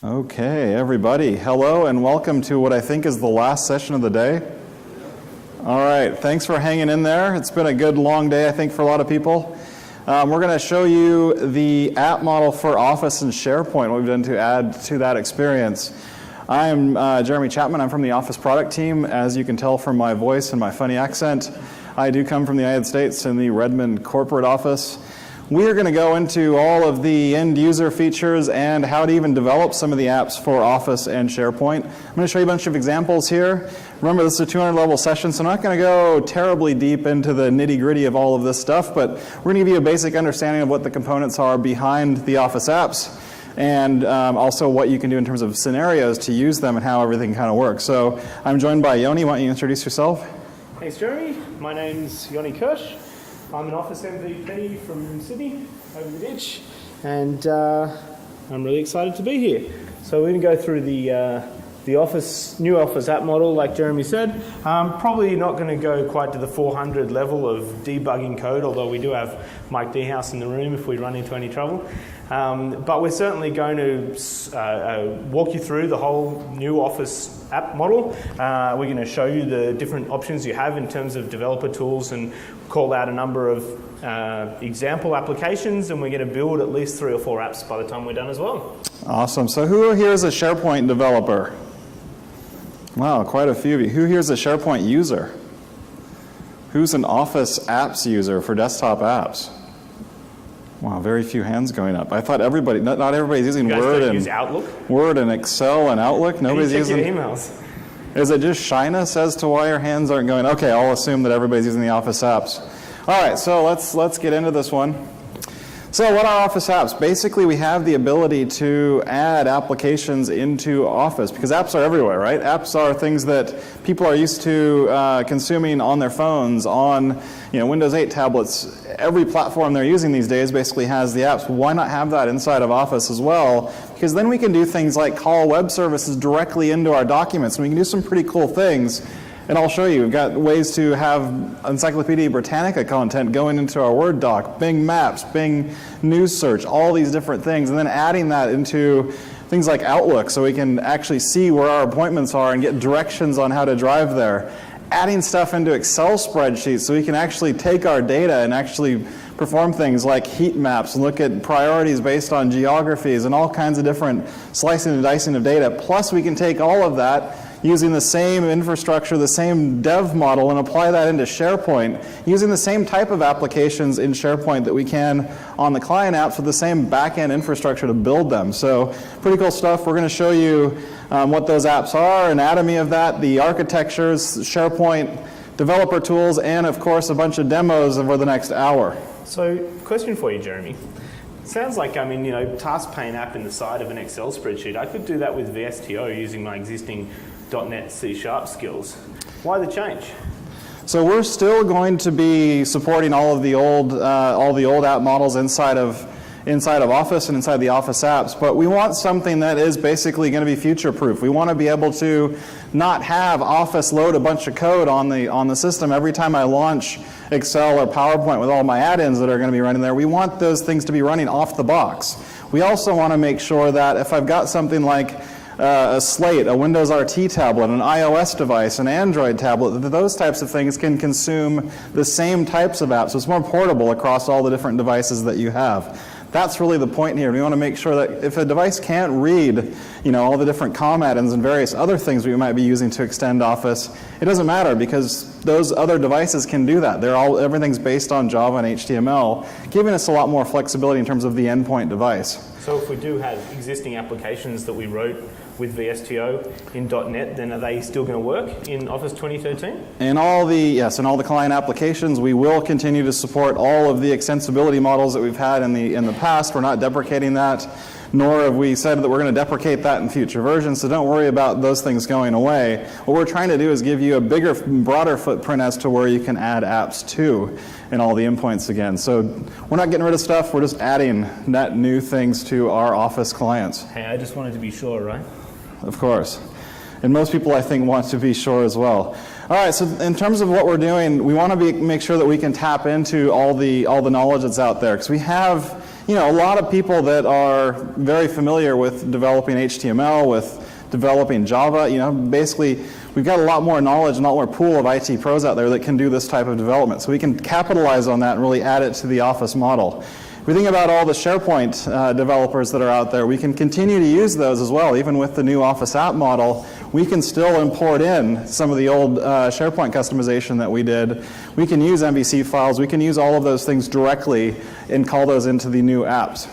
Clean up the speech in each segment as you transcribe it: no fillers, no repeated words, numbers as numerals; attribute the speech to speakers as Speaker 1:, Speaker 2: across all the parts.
Speaker 1: Okay, everybody, hello and welcome to what I think is the last session of the day. All right, thanks for hanging in there. It's been a good long day, I think, for a lot of people. We're going to show you the app model for Office and SharePoint, what we've done to add to that experience. I'm Jeremy Chapman. I'm from the Office product team. As you can tell from my voice and my funny accent, I do come from the United States in the Redmond corporate office. We're going to go into all of the end user features and how to even develop some of the apps for Office and SharePoint. I'm going to show you a bunch of examples here. Remember, this is a 200 level session, so I'm not going to go terribly deep into the nitty gritty of all of this stuff, but we're going to give you a basic understanding of what the components are behind the Office apps and also what you can do in terms of scenarios to use them and how everything kind of works. So I'm joined by Yoni. Why don't you introduce yourself?
Speaker 2: Thanks, Jeremy. My name's Yoni Kirsch. I'm an Office MVP from Sydney, over the ditch, and I'm really excited to be here. So we're going to go through the new Office app model, like Jeremy said. Probably not going to go quite to the 400 level of debugging code, although we do have Mike Dehouse in the room if we run into any trouble. But we're certainly going to walk you through the whole new Office app model. We're going to show you the different options you have in terms of developer tools and call out a number of example applications, and we're going to build at least 3 or 4 apps by the time we're done as well.
Speaker 1: Awesome. So who here is a SharePoint developer? Wow, quite a few of you. Who here is a SharePoint user? Who's an Office apps user for desktop apps? Wow, very few hands going up. I thought everybody, not everybody's using Word and Excel and Outlook. Nobody's using
Speaker 2: emails.
Speaker 1: Is it just shyness as to why your hands aren't going? Okay, I'll assume that everybody's using the Office apps. All right, so let's get into this one. So what are Office apps? Basically, we have the ability to add applications into Office because apps are everywhere, right? Apps are things that people are used to consuming on their phones, on Windows 8 tablets. Every platform they're using these days basically has the apps. Why not have that inside of Office as well? Because then we can do things like call web services directly into our documents, and we can do some pretty cool things. And I'll show you. We've got ways to have Encyclopedia Britannica content going into our Word doc, Bing Maps, Bing News Search, all these different things, and then adding that into things like Outlook so we can actually see where our appointments are and get directions on how to drive there. Adding stuff into Excel spreadsheets so we can actually take our data and actually perform things like heat maps and look at priorities based on geographies and all kinds of different slicing and dicing of data. Plus we can take all of that using the same infrastructure, the same dev model, and apply that into SharePoint, using the same type of applications in SharePoint that we can on the client apps with the same back-end infrastructure to build them. So pretty cool stuff. We're going to show you what those apps are, anatomy of that, the architectures, SharePoint, developer tools, and of course a bunch of demos over the next hour.
Speaker 2: So question for you, Jeremy. Sounds like, task pane app in the side of an Excel spreadsheet. I could do that with VSTO using my existing .NET C# skills. Why the change?
Speaker 1: So we're still going to be supporting all of the old app models inside of Office and inside the Office apps, but we want something that is basically going to be future-proof. We want to be able to not have Office load a bunch of code on the system every time I launch Excel or PowerPoint with all my add-ins that are going to be running there. We want those things to be running off the box. We also want to make sure that if I've got something like a Slate, a Windows RT tablet, an iOS device, an Android tablet, those types of things can consume the same types of apps. So it's more portable across all the different devices that you have. That's really the point here. We want to make sure that if a device can't read, all the different COM add-ins and various other things we might be using to extend Office, it doesn't matter because those other devices can do that. Everything's based on Java and HTML, giving us a lot more flexibility in terms of the endpoint device.
Speaker 2: So if we do have existing applications that we wrote with VSTO in .NET, then are they still going to work in Office 2013?
Speaker 1: In all the client applications, we will continue to support all of the extensibility models that we've had in the past. We're not deprecating that, nor have we said that we're going to deprecate that in future versions, so don't worry about those things going away. What we're trying to do is give you a bigger, broader footprint as to where you can add apps to in all the endpoints again. So we're not getting rid of stuff, we're just adding net new things to our Office clients.
Speaker 2: Hey, I just wanted to be sure, right?
Speaker 1: Of course. And most people, I think, want to be sure as well. All right, so in terms of what we're doing, we want to make sure that we can tap into all the knowledge that's out there. Because we have a lot of people that are very familiar with developing HTML, with developing Java, basically we've got a lot more knowledge and a lot more pool of IT pros out there that can do this type of development. So we can capitalize on that and really add it to the Office model. If we think about all the SharePoint developers that are out there, we can continue to use those as well. Even with the new Office app model, we can still import in some of the old SharePoint customization that we did. We can use MVC files. We can use all of those things directly and call those into the new apps.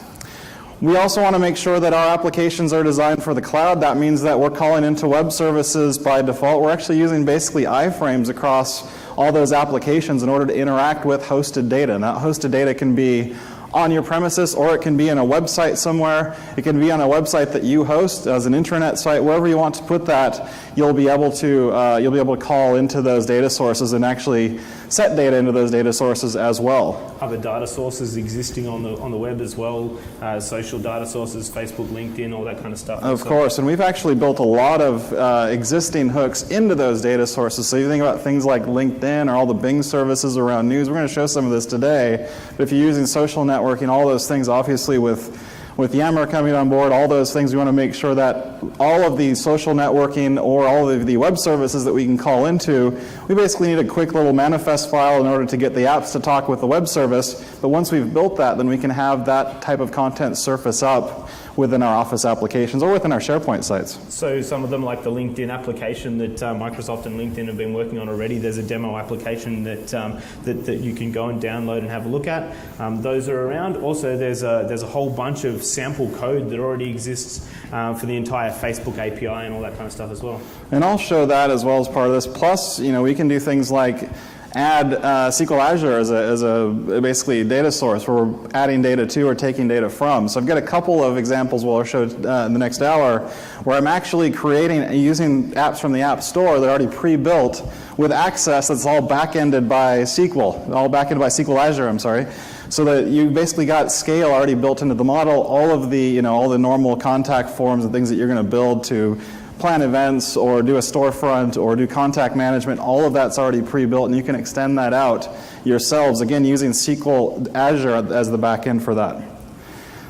Speaker 1: We also want to make sure that our applications are designed for the cloud. That means that we're calling into web services by default. We're actually using basically iframes across all those applications in order to interact with hosted data. And that hosted data can be on your premises, or it can be in a website somewhere. It can be on a website that you host as an intranet site. Wherever you want to put that, you'll be able to call into those data sources and actually set data into those data sources as well.
Speaker 2: Other data sources existing on the web as well, social data sources, Facebook, LinkedIn, all that kind of stuff.
Speaker 1: Of course, and we've actually built a lot of existing hooks into those data sources. So you think about things like LinkedIn or all the Bing services around news. We're going to show some of this today. But if you're using social networking, all those things, obviously with Yammer coming on board, all those things, we want to make sure that all of the social networking or all of the web services that we can call into, we basically need a quick little manifest file in order to get the apps to talk with the web service. But once we've built that, then we can have that type of content surface up within our Office applications or within our SharePoint sites.
Speaker 2: So some of them, like the LinkedIn application that Microsoft and LinkedIn have been working on already, there's a demo application that you can go and download and have a look at. Those are around. Also, there's a whole bunch of sample code that already exists for the entire Facebook API and all that kind of stuff as well.
Speaker 1: And I'll show that as well as part of this. Plus, we can do things like add SQL Azure as a basically data source where we're adding data to or taking data from. So I've got a couple of examples we'll show in the next hour where I'm actually using apps from the App Store that are already pre-built with access that's all back-ended by SQL, all back-ended by SQL Azure, I'm sorry. So that you basically got scale already built into the model, all of the, all the normal contact forms and things that you're going to build to plan events or do a storefront or do contact management, all of that's already pre-built, and you can extend that out yourselves, again, using SQL Azure as the back end for that.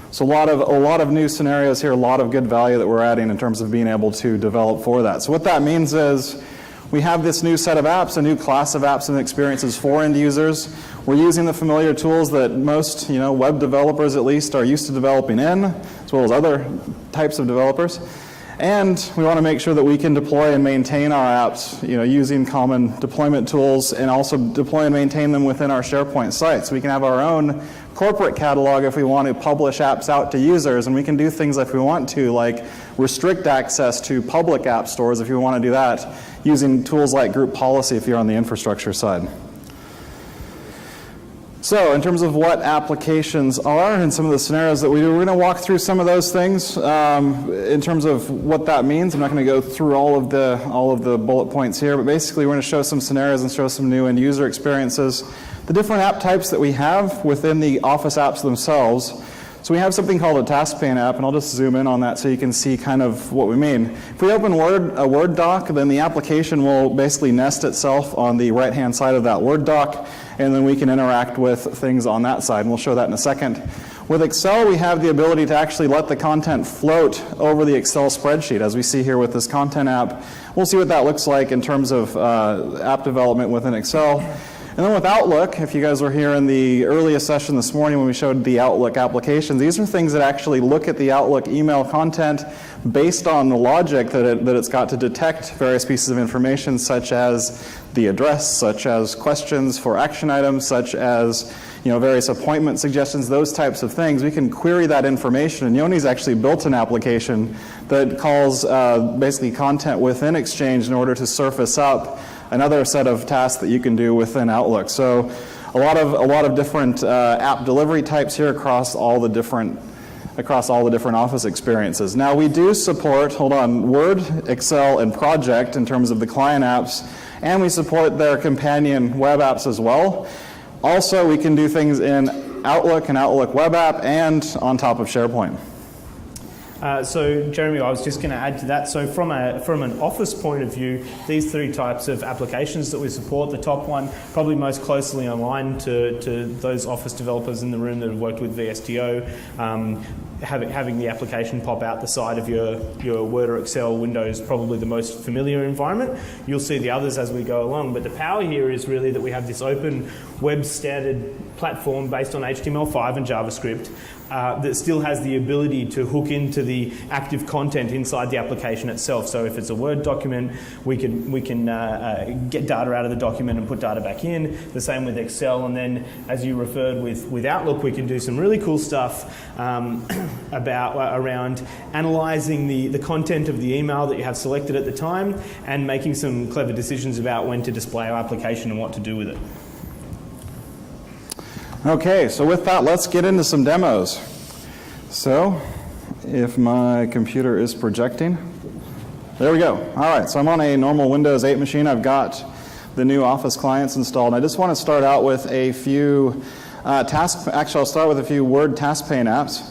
Speaker 1: So a lot of new scenarios here, a lot of good value that we're adding in terms of being able to develop for that. So what that means is we have this new set of apps, a new class of apps and experiences for end users. We're using the familiar tools that most web developers at least are used to developing in, as well as other types of developers. And we want to make sure that we can deploy and maintain our apps, using common deployment tools, and also deploy and maintain them within our SharePoint sites. We can have our own corporate catalog if we want to publish apps out to users, and we can do things if we want to, like restrict access to public app stores if you want to do that, using tools like group policy if you're on the infrastructure side. So in terms of what applications are and some of the scenarios that we do, we're going to walk through some of those things in terms of what that means. I'm not going to go through all of the bullet points here, but basically we're going to show some scenarios and show some new end user experiences. The different app types that we have within the Office apps themselves. So we have something called a task pane app, and I'll just zoom in on that so you can see kind of what we mean. If we open a Word doc, then the application will basically nest itself on the right-hand side of that Word doc, and then we can interact with things on that side, and we'll show that in a second. With Excel, we have the ability to actually let the content float over the Excel spreadsheet, as we see here with this content app. We'll see what that looks like in terms of app development within Excel. And then with Outlook, if you guys were here in the earliest session this morning when we showed the Outlook applications, these are things that actually look at the Outlook email content based on the logic that it's got to detect various pieces of information, such as the address, such as questions for action items, such as various appointment suggestions, those types of things. We can query that information, and Yoni's actually built an application that calls basically content within Exchange in order to surface up another set of tasks that you can do within Outlook. So a lot of different app delivery types here across all the different Office experiences. Now we do support, Word, Excel, and Project in terms of the client apps, and we support their companion web apps as well. Also, we can do things in Outlook and Outlook web app and on top of SharePoint.
Speaker 2: So Jeremy, I was just going to add to that. So from an Office point of view, these three types of applications that we support, the top one probably most closely aligned to those Office developers in the room that have worked with VSTO, having the application pop out the side of your Word or Excel window is probably the most familiar environment. You'll see the others as we go along, but the power here is really that we have this open web standard platform based on HTML5 and JavaScript that still has the ability to hook into the active content inside the application itself. So if it's a Word document, we can get data out of the document and put data back in. The same with Excel, and then as you referred with Outlook, we can do some really cool stuff around analysing the content of the email that you have selected at the time and making some clever decisions about when to display our application and what to do with it.
Speaker 1: Okay, so with that, let's get into some demos. So, if my computer is projecting, there we go. All right, so I'm on a normal Windows 8 machine. I've got the new Office clients installed. And I just want to start out with a few actually I'll start with a few Word task pane apps.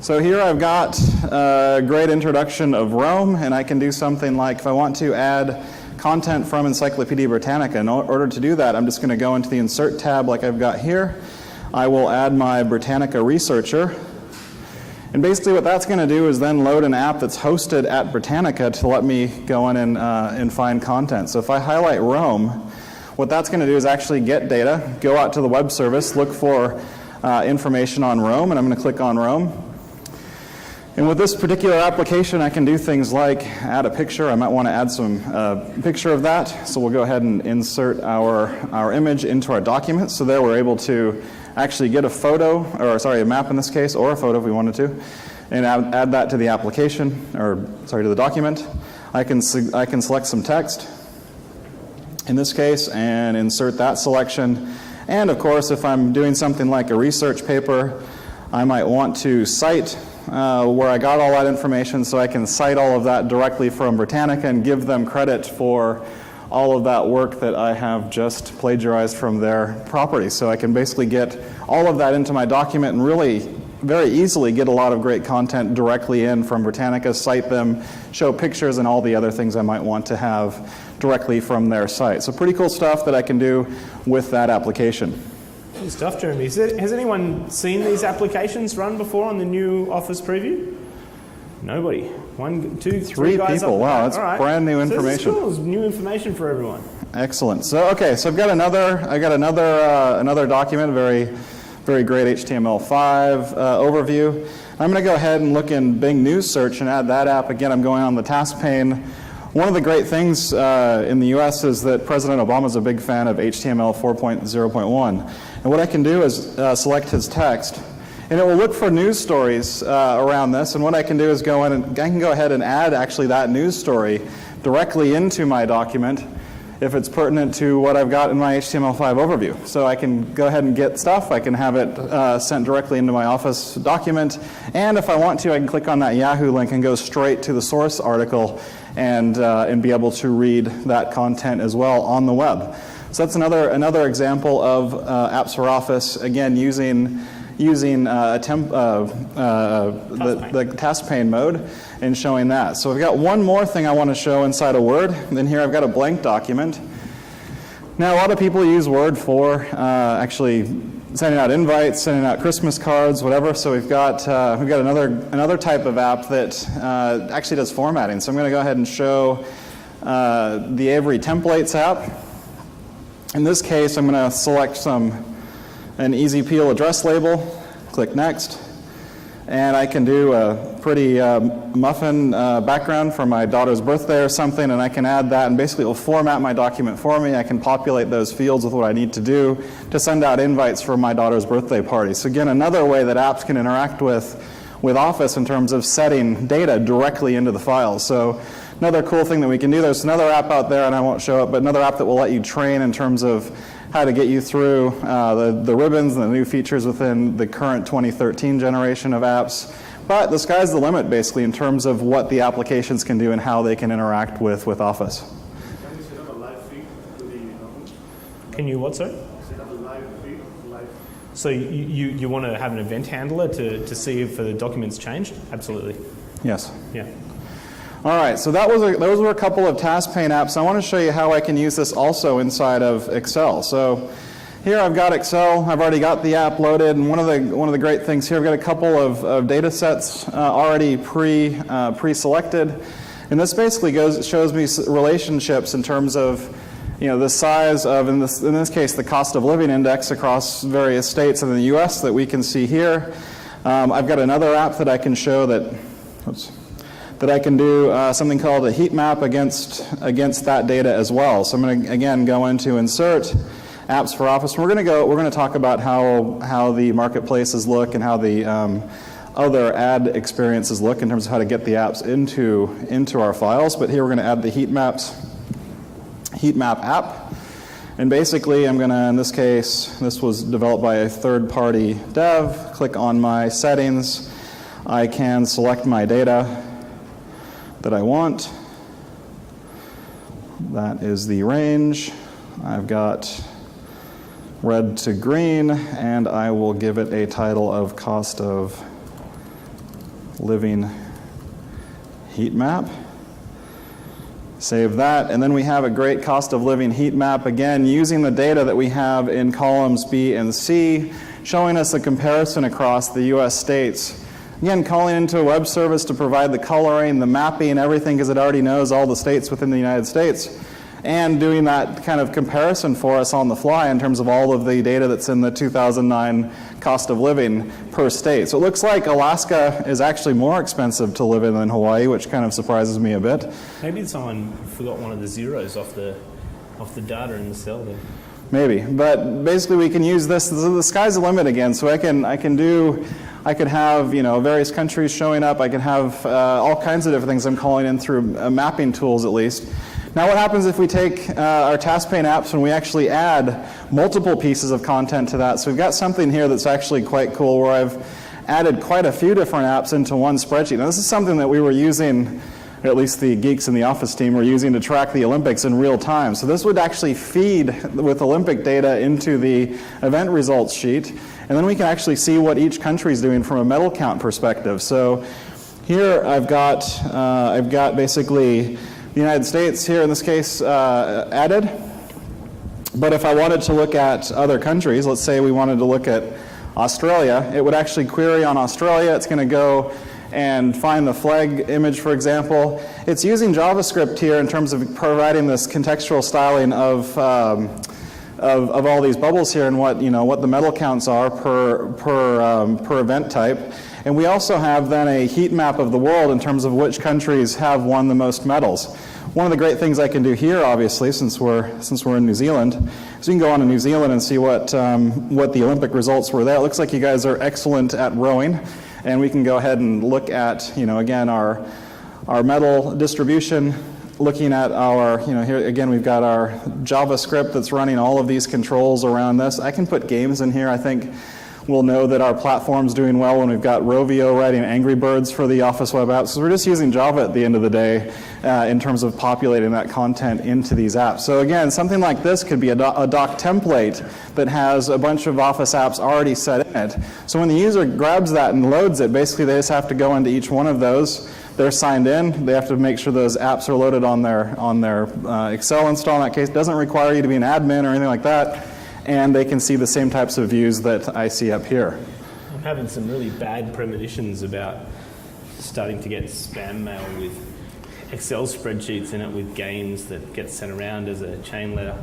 Speaker 1: So here I've got a great introduction of Rome, and I can do something like if I want to add content from Encyclopedia Britannica. In order to do that, I'm just going to go into the Insert tab like I've got here. I will add my Britannica researcher. And basically what that's going to do is then load an app that's hosted at Britannica to let me go in and find content. So if I highlight Rome, what that's going to do is actually get data, go out to the web service, look for information on Rome, and I'm going to click on Rome. And with this particular application, I can do things like add a picture. I might want to add some picture of that. So we'll go ahead and insert our image into our document. So there we're able to actually get a photo, or sorry, a map in this case, or a photo if we wanted to, and add that to the application, or sorry, to the document. I can select some text in this case and insert that selection. And of course, if I'm doing something like a research paper, I might want to cite where I got all that information, so I can cite all of that directly from Britannica and give them credit for all of that work that I have just plagiarized from their property. So I can basically get all of that into my document and really very easily get a lot of great content directly in from Britannica, cite them, show pictures, and all the other things I might want to have directly from their site. So pretty cool stuff that I can do with that application.
Speaker 2: Good stuff, Jeremy. Has anyone seen these applications run before on the new Office preview? Nobody. 1, 2, 3 guys
Speaker 1: people.
Speaker 2: Up
Speaker 1: wow, that's
Speaker 2: right.
Speaker 1: brand new information.
Speaker 2: So this is cool. It's new information for everyone.
Speaker 1: Excellent. So okay, so I've got another document, a very great HTML5 overview. I'm going to go ahead and look in Bing News Search and add that app. Again, I'm going on the task pane. One of the great things in the US is that President Obama is a big fan of HTML 4.0.1. And what I can do is select his text, and it will look for news stories around this. And what I can do is go in and I can go ahead and add actually that news story directly into my document if it's pertinent to what I've got in my HTML5 overview. So I can go ahead and get stuff. I can have it sent directly into my Office document. And if I want to, I can click on that Yahoo link and go straight to the source article and be able to read that content as well on the web. So that's another example of apps for Office, again using the task pane mode and showing that. So I've got one more thing I want to show inside of Word. And then here I've got a blank document. Now a lot of people use Word for actually sending out invites, sending out Christmas cards, whatever. So we've got another type of app that actually does formatting. So I'm going to go ahead and show the Avery Templates app. In this case, I'm going to select an Easy Peel address label, click Next, and I can do a pretty muffin background for my daughter's birthday or something, and I can add that, and basically it will format my document for me. I can populate those fields with what I need to do to send out invites for my daughter's birthday party. So again, another way that apps can interact with Office in terms of setting data directly into the files. So another cool thing that we can do, there's another app out there, and I won't show it, but another app that will let you train in terms of how to get you through the ribbons and the new features within the current 2013 generation of apps. But the sky's the limit, basically, in terms of what the applications can do and how they can interact with Office.
Speaker 3: Can you set up a live feed to the document?
Speaker 2: Can you what, sir?
Speaker 3: Set up a live feed,
Speaker 2: So you want to have an event handler to see if the document's changed? Absolutely.
Speaker 1: Yes.
Speaker 2: Yeah.
Speaker 1: All right, so those were a couple of task pane apps. I want to show you how I can use this also inside of Excel. So here I've got Excel. I've already got the app loaded, and one of the great things here, I've got a couple of data sets already pre-selected, and this basically shows me relationships in terms of the size of, in this case, the cost of living index across various states in the U.S. that we can see here. I've got another app that I can show that I can do something called a heat map against that data as well. So I'm going to again go into Insert, Apps for Office. We're going to talk about how the marketplaces look and how the other ad experiences look in terms of how to get the apps into our files. But here we're going to add the heat map app. And basically I'm going to, in this case, this was developed by a third-party dev. Click on my settings. I can select my data that I want. That is the range. I've got red to green, and I will give it a title of cost of living heat map. Save that, and then we have a great cost of living heat map, again using the data that we have in columns B and C, showing us a comparison across the US states. Again, calling into a web service to provide the coloring, the mapping, everything, because it already knows all the states within the United States, and doing that kind of comparison for us on the fly in terms of all of the data that's in the 2009 cost of living per state. So it looks like Alaska is actually more expensive to live in than Hawaii, which kind of surprises me a bit.
Speaker 2: Maybe someone forgot one of the zeros off the data in the cell there.
Speaker 1: Maybe, but basically we can use this. The sky's the limit again. So I could have various countries showing up. I can have all kinds of different things I'm calling in through mapping tools at least. Now what happens if we take our task pane apps and we actually add multiple pieces of content to that? So we've got something here that's actually quite cool where I've added quite a few different apps into one spreadsheet. Now this is something that we were using, or at least the geeks in the office team were using to track the Olympics in real time. So this would actually feed with Olympic data into the event results sheet, and then we can actually see what each country is doing from a medal count perspective. So here I've got basically the United States here in this case added. But if I wanted to look at other countries, let's say we wanted to look at Australia, it would actually query on Australia. It's going to go and find the flag image, for example. It's using JavaScript here in terms of providing this contextual styling of all these bubbles here and what the medal counts are per event type. And we also have then a heat map of the world in terms of which countries have won the most medals. One of the great things I can do here, obviously, since we're in New Zealand, is you can go on to New Zealand and see what the Olympic results were there. It looks like you guys are excellent at rowing, and we can go ahead and look at again our medal distribution. Looking at our here again we've got our JavaScript that's running all of these controls around this. I can put games in here. I think we'll know that our platform's doing well when we've got Rovio writing Angry Birds for the Office web apps. So we're just using Java at the end of the day in terms of populating that content into these apps. So again, something like this could be a doc template that has a bunch of Office apps already set in it. So when the user grabs that and loads it, basically they just have to go into each one of those. They're signed in. They have to make sure those apps are loaded on their Excel install. In that case, it doesn't require you to be an admin or anything like that. And they can see the same types of views that I see up here.
Speaker 2: I'm having some really bad premonitions about starting to get spam mail with Excel spreadsheets in it with games that get sent around as a chain letter.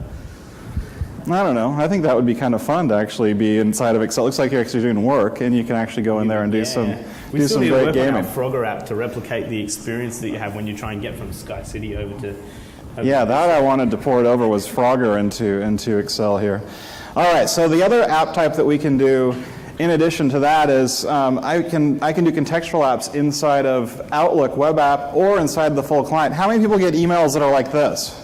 Speaker 1: I don't know. I think that would be kind of fun to actually be inside of Excel. It looks like you're actually doing work, and you can actually go in there and do some great gaming.
Speaker 2: We still need to work on our Frogger app to replicate the experience that you have when you try and get from Sky City over to...
Speaker 1: Yeah, that I wanted to port over was Frogger into Excel here. All right, so the other app type that we can do in addition to that is I can do contextual apps inside of Outlook web app or inside the full client. How many people get emails that are like this?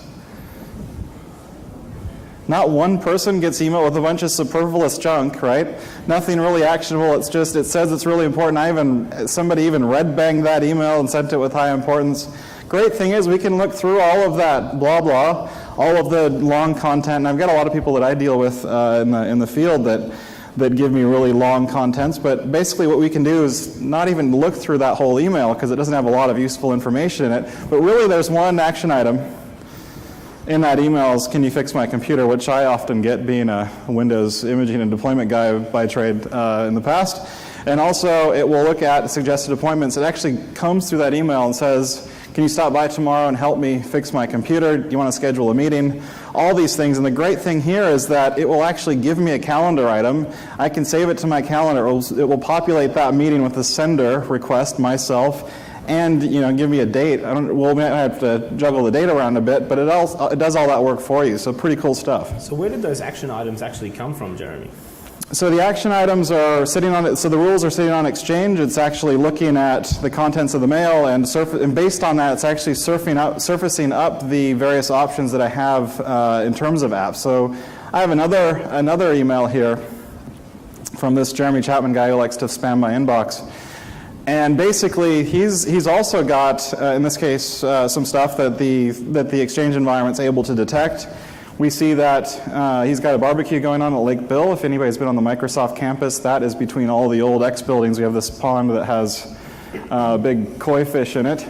Speaker 1: Not one person gets email with a bunch of superfluous junk, right? Nothing really actionable. It's just, it says it's really important. Somebody even red banged that email and sent it with high importance. Great thing is we can look through all of that blah blah, all of the long content. And I've got a lot of people that I deal with in the field that that give me really long contents, but basically what we can do is not even look through that whole email because it doesn't have a lot of useful information in it, but really there's one action item in that email is, can you fix my computer, which I often get being a Windows imaging and deployment guy by trade in the past. And also it will look at suggested appointments. It actually combs through that email and says, can you stop by tomorrow and help me fix my computer? Do you want to schedule a meeting? All these things. And the great thing here is that it will actually give me a calendar item. I can save it to my calendar. It will populate that meeting with the sender request, myself, and give me a date. We might have to juggle the date around a bit, but it does all that work for you. So pretty cool stuff.
Speaker 2: So where did those action items actually come from, Jeremy?
Speaker 1: So the action items are sitting on it. So the rules are sitting on Exchange. It's actually looking at the contents of the mail, and based on that, it's actually surfacing up the various options that I have in terms of apps. So I have another email here from this Jeremy Chapman guy who likes to spam my inbox. And basically, he's also got, in this case, some stuff that the Exchange environment's able to detect. We see that he's got a barbecue going on at Lake Bill. If anybody's been on the Microsoft campus, that is between all the old X buildings. We have this pond that has big koi fish in it.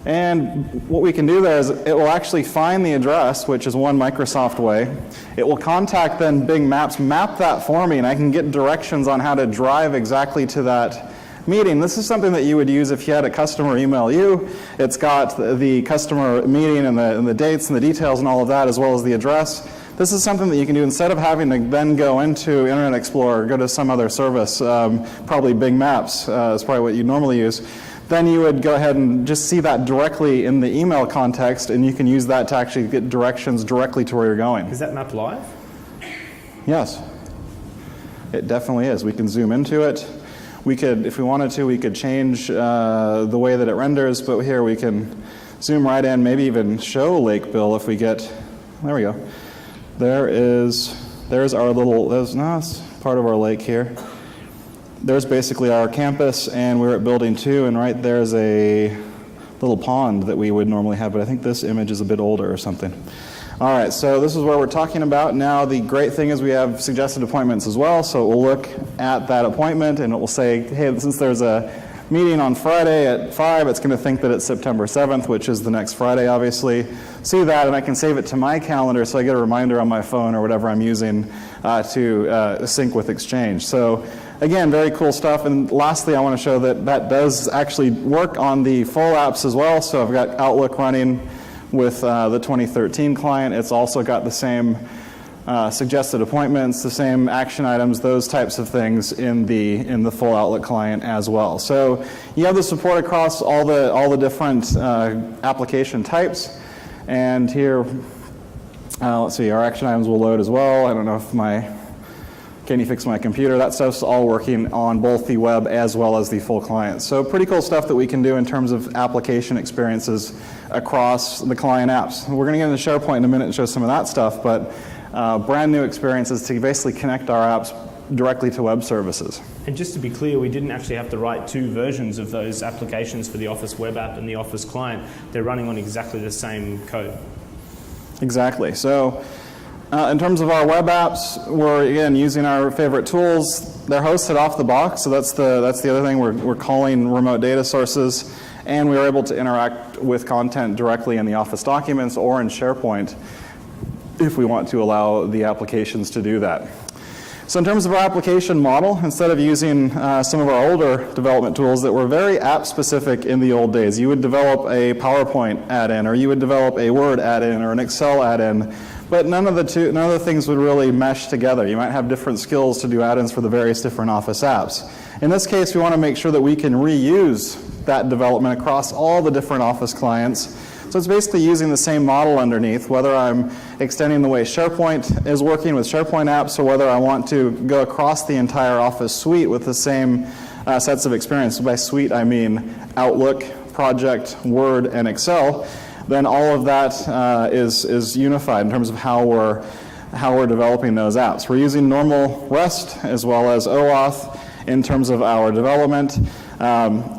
Speaker 1: And what we can do there is it will actually find the address, which is one Microsoft way. It will contact then Bing Maps, map that for me, and I can get directions on how to drive exactly to that meeting. This is something that you would use if you had a customer email you. It's got the customer meeting and the dates and the details and all of that, as well as the address. This is something that you can do instead of having to then go into Internet Explorer, go to some other service, probably Bing Maps is probably what you normally use. Then you would go ahead and just see that directly in the email context, and you can use that to actually get directions directly to where you're going.
Speaker 2: Is that map live?
Speaker 1: Yes, it definitely is. We can zoom into it. We could, if we wanted to, we could change the way that it renders, but here we can zoom right in, maybe even show Lake Bill if we get, there we go. There's our little, it's part of our lake here. There's basically our campus, and we're at building 2, and right there's a little pond that we would normally have, but I think this image is a bit older or something. All right, so this is where we're talking about. Now the great thing is we have suggested appointments as well, so it will look at that appointment and it will say, hey, since there's a meeting on Friday at 5, it's going to think that it's September 7th, which is the next Friday, obviously. See that, and I can save it to my calendar so I get a reminder on my phone or whatever I'm using to sync with Exchange. So again, very cool stuff. And lastly, I want to show that that does actually work on the full apps as well. So I've got Outlook running with the 2013 client. It's also got the same suggested appointments, the same action items, those types of things in the full Outlook client as well. So you have the support across all the different application types. And here, let's see, our action items will load as well. I don't know if can you fix my computer? That stuff's all working on both the web as well as the full client. So pretty cool stuff that we can do in terms of application experiences across the client apps. We're going to get into SharePoint in a minute and show some of that stuff, but brand new experiences to basically connect our apps directly to web services.
Speaker 2: And just to be clear, we didn't actually have to write 2 versions of those applications for the Office web app and the Office client. They're running on exactly the same code.
Speaker 1: Exactly. So in terms of our web apps, we're again using our favorite tools. They're hosted off the box, so that's the other thing. We're calling remote data sources, and we are able to interact with content directly in the Office documents or in SharePoint if we want to allow the applications to do that. So in terms of our application model, instead of using some of our older development tools that were very app-specific in the old days, you would develop a PowerPoint add-in, or you would develop a Word add-in, or an Excel add-in, but none of the things would really mesh together. You might have different skills to do add-ins for the various different Office apps. In this case, we want to make sure that we can reuse that development across all the different Office clients. So it's basically using the same model underneath, whether I'm extending the way SharePoint is working with SharePoint apps, or whether I want to go across the entire Office suite with the same sets of experience. By suite, I mean Outlook, Project, Word, and Excel. Then all of that is unified in terms of how we're developing those apps. We're using normal REST as well as OAuth in terms of our development.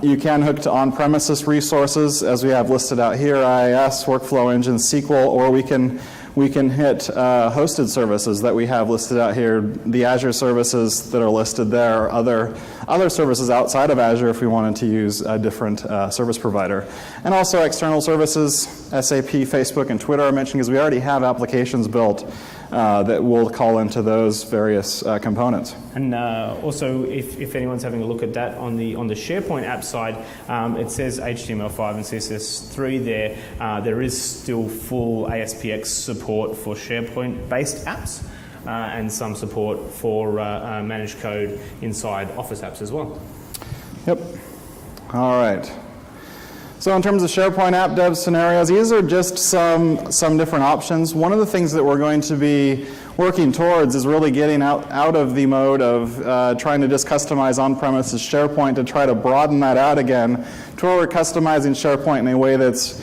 Speaker 1: You can hook to on-premises resources, as we have listed out here, IIS, Workflow Engine, SQL, or we can we can hit hosted services that we have listed out here, the Azure services that are listed there, other services outside of Azure if we wanted to use a different service provider. And also external services, SAP, Facebook, and Twitter I mentioned, because we already have applications built that will call into those various components.
Speaker 2: And also, if anyone's having a look at that on the SharePoint app side, it says HTML5 and CSS3 there. There is still full ASPX support for SharePoint-based apps and some support for managed code inside Office apps as well.
Speaker 1: Yep. All right. So in terms of SharePoint app dev scenarios, these are just some different options. One of the things that we're going to be working towards is really getting out of the mode of trying to just customize on-premises SharePoint to try to broaden that out again to where we're customizing SharePoint in a way that's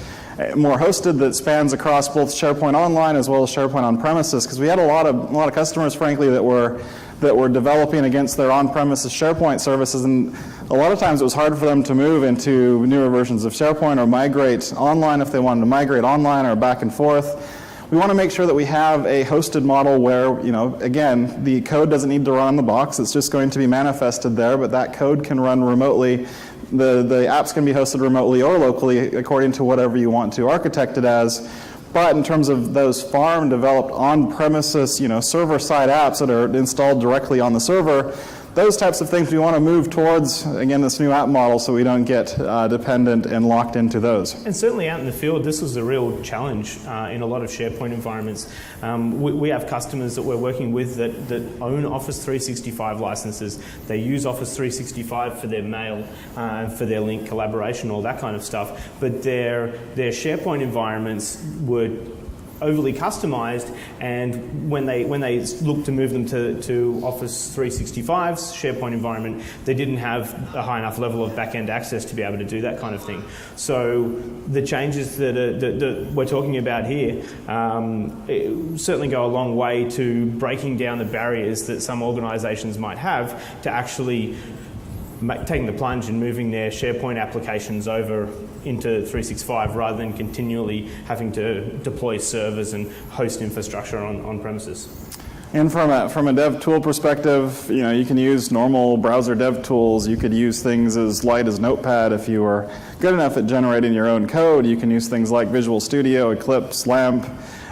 Speaker 1: more hosted, that spans across both SharePoint Online as well as SharePoint on-premises, because we had a lot of customers, frankly, that were developing against their on-premises SharePoint services, and a lot of times it was hard for them to move into newer versions of SharePoint or migrate online if they wanted to migrate online or back and forth. We want to make sure that we have a hosted model where, again, the code doesn't need to run on the box. It's just going to be manifested there, but that code can run remotely. The apps can be hosted remotely or locally according to whatever you want to architect it as. But in terms of those farm-developed on-premises, server-side apps that are installed directly on the server, those types of things we want to move towards, again, this new app model so we don't get dependent and locked into those.
Speaker 2: And certainly out in the field, this was a real challenge in a lot of SharePoint environments. We have customers that we're working with that own Office 365 licenses. They use Office 365 for their mail, for their link collaboration, all that kind of stuff. But their SharePoint environments were overly customized, and when they looked to move them to Office 365's SharePoint environment, they didn't have a high enough level of back-end access to be able to do that kind of thing. So the changes that we're talking about here certainly go a long way to breaking down the barriers that some organizations might have to actually taking the plunge and moving their SharePoint applications over into 365 rather than continually having to deploy servers and host infrastructure on premises.
Speaker 1: And from a dev tool perspective, you can use normal browser dev tools. You could use things as light as Notepad if you were good enough at generating your own code. You can use things like Visual Studio, Eclipse, LAMP.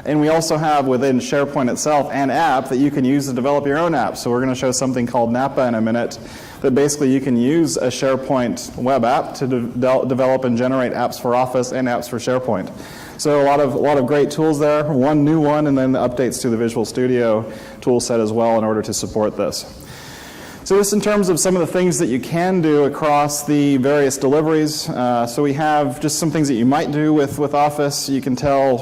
Speaker 1: And we also have within SharePoint itself an app that you can use to develop your own app. So we're going to show something called Napa in a minute, that basically you can use a SharePoint web app to develop and generate apps for Office and apps for SharePoint. So a lot of great tools there, one new one, and then the updates to the Visual Studio tool set as well in order to support this. So just in terms of some of the things that you can do across the various deliveries, so we have just some things that you might do with Office. You can tell,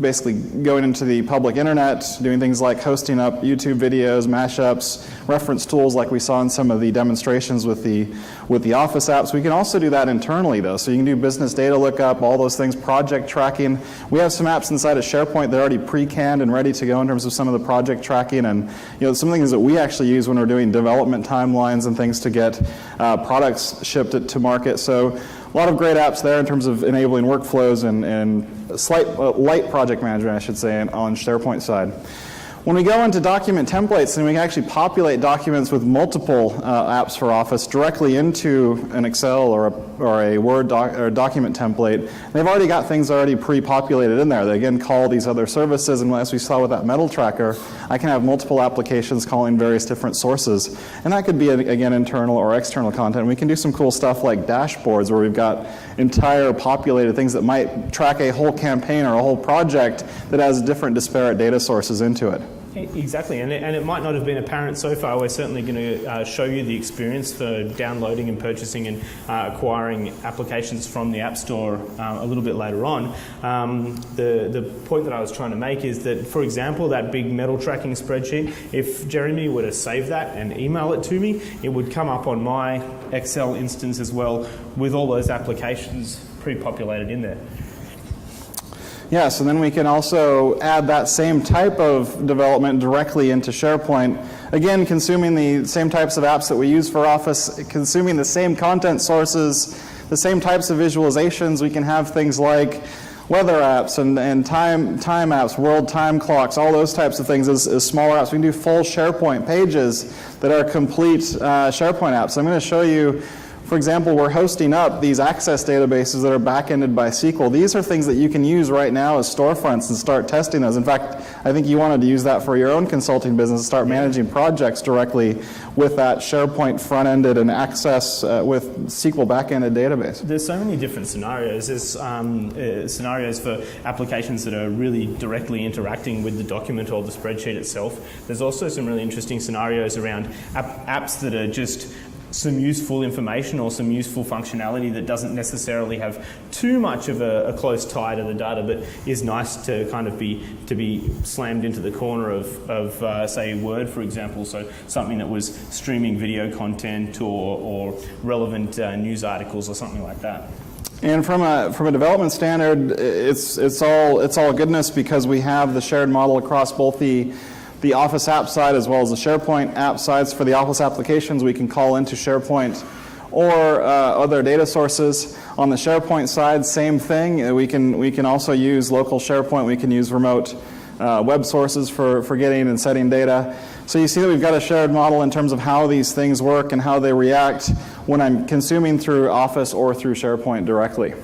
Speaker 1: basically going into the public internet, doing things like hosting up YouTube videos, mashups, reference tools like we saw in some of the demonstrations with the Office apps. We can also do that internally though. So you can do business data lookup, all those things, project tracking. We have some apps inside of SharePoint that are already pre-canned and ready to go in terms of some of the project tracking, and some things that we actually use when we're doing development timelines and things to get products shipped to market. So a lot of great apps there in terms of enabling workflows and light project management, I should say, on SharePoint side. When we go into document templates, then we can actually populate documents with multiple apps for Office directly into an Excel or a Word or document template. They've already got things already pre-populated in there. They again call these other services, and as we saw with that metal tracker, I can have multiple applications calling various different sources. And that could be, again, internal or external content. We can do some cool stuff like dashboards where we've got entire populated things that might track a whole campaign or a whole project that has different disparate data sources into it.
Speaker 2: Exactly, and it might not have been apparent so far. We're certainly going to show you the experience for downloading and purchasing and acquiring applications from the App Store a little bit later on. The point that I was trying to make is that, for example, that big metal tracking spreadsheet, if Jeremy were to save that and email it to me, it would come up on my Excel instance as well with all those applications pre-populated in there.
Speaker 1: Yes, and then we can also add that same type of development directly into SharePoint. Again, consuming the same types of apps that we use for Office, consuming the same content sources, the same types of visualizations. We can have things like weather apps and time apps, world time clocks, all those types of things as smaller apps. We can do full SharePoint pages that are complete SharePoint apps. So I'm going to show you, for example, we're hosting up these access databases that are back-ended by SQL. These are things that you can use right now as storefronts and start testing those. In fact, I think you wanted to use that for your own consulting business, start managing projects directly with that SharePoint front-ended and access with SQL back-ended database.
Speaker 2: There's so many different scenarios. There's scenarios for applications that are really directly interacting with the document or the spreadsheet itself. There's also some really interesting scenarios around apps that are just some useful information or some useful functionality that doesn't necessarily have too much of a close tie to the data, but is nice to kind of be slammed into the corner of say Word, for example. So something that was streaming video content or relevant news articles or something like that.
Speaker 1: And from a development standard, it's all goodness because we have the shared model across both the Office app side as well as the SharePoint app sides. For the Office applications, we can call into SharePoint or other data sources. On the SharePoint side, same thing. We can also use local SharePoint. We can use remote web sources for getting and setting data. So you see that we've got a shared model in terms of how these things work and how they react when I'm consuming through Office or through SharePoint directly.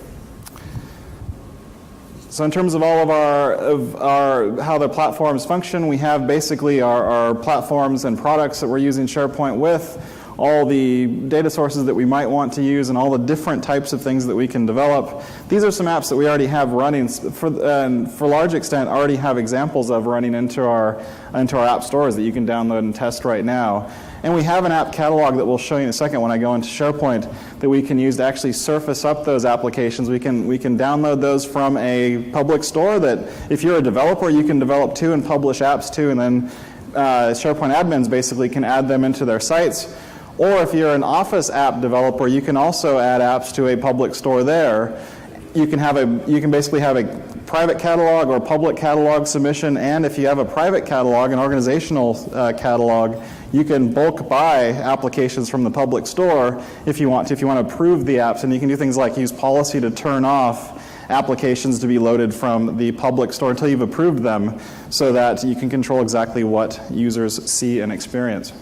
Speaker 1: So in terms of all of our how the platforms function, we have basically our platforms and products that we're using SharePoint with, all the data sources that we might want to use, and all the different types of things that we can develop. These are some apps that we already have running, for a large extent already have examples of running into our app stores that you can download and test right now. And we have an app catalog that we'll show you in a second when I go into SharePoint that we can use to actually surface up those applications. We can download those from a public store that if you're a developer, you can develop to and publish apps to, and then SharePoint admins basically can add them into their sites. Or if you're an Office app developer, you can also add apps to a public store there. You can basically have a private catalog or public catalog submission, and if you have a private catalog, an organizational catalog, you can bulk buy applications from the public store if you want to approve the apps, and you can do things like use policy to turn off applications to be loaded from the public store until you've approved them so that you can control exactly what users see and experience.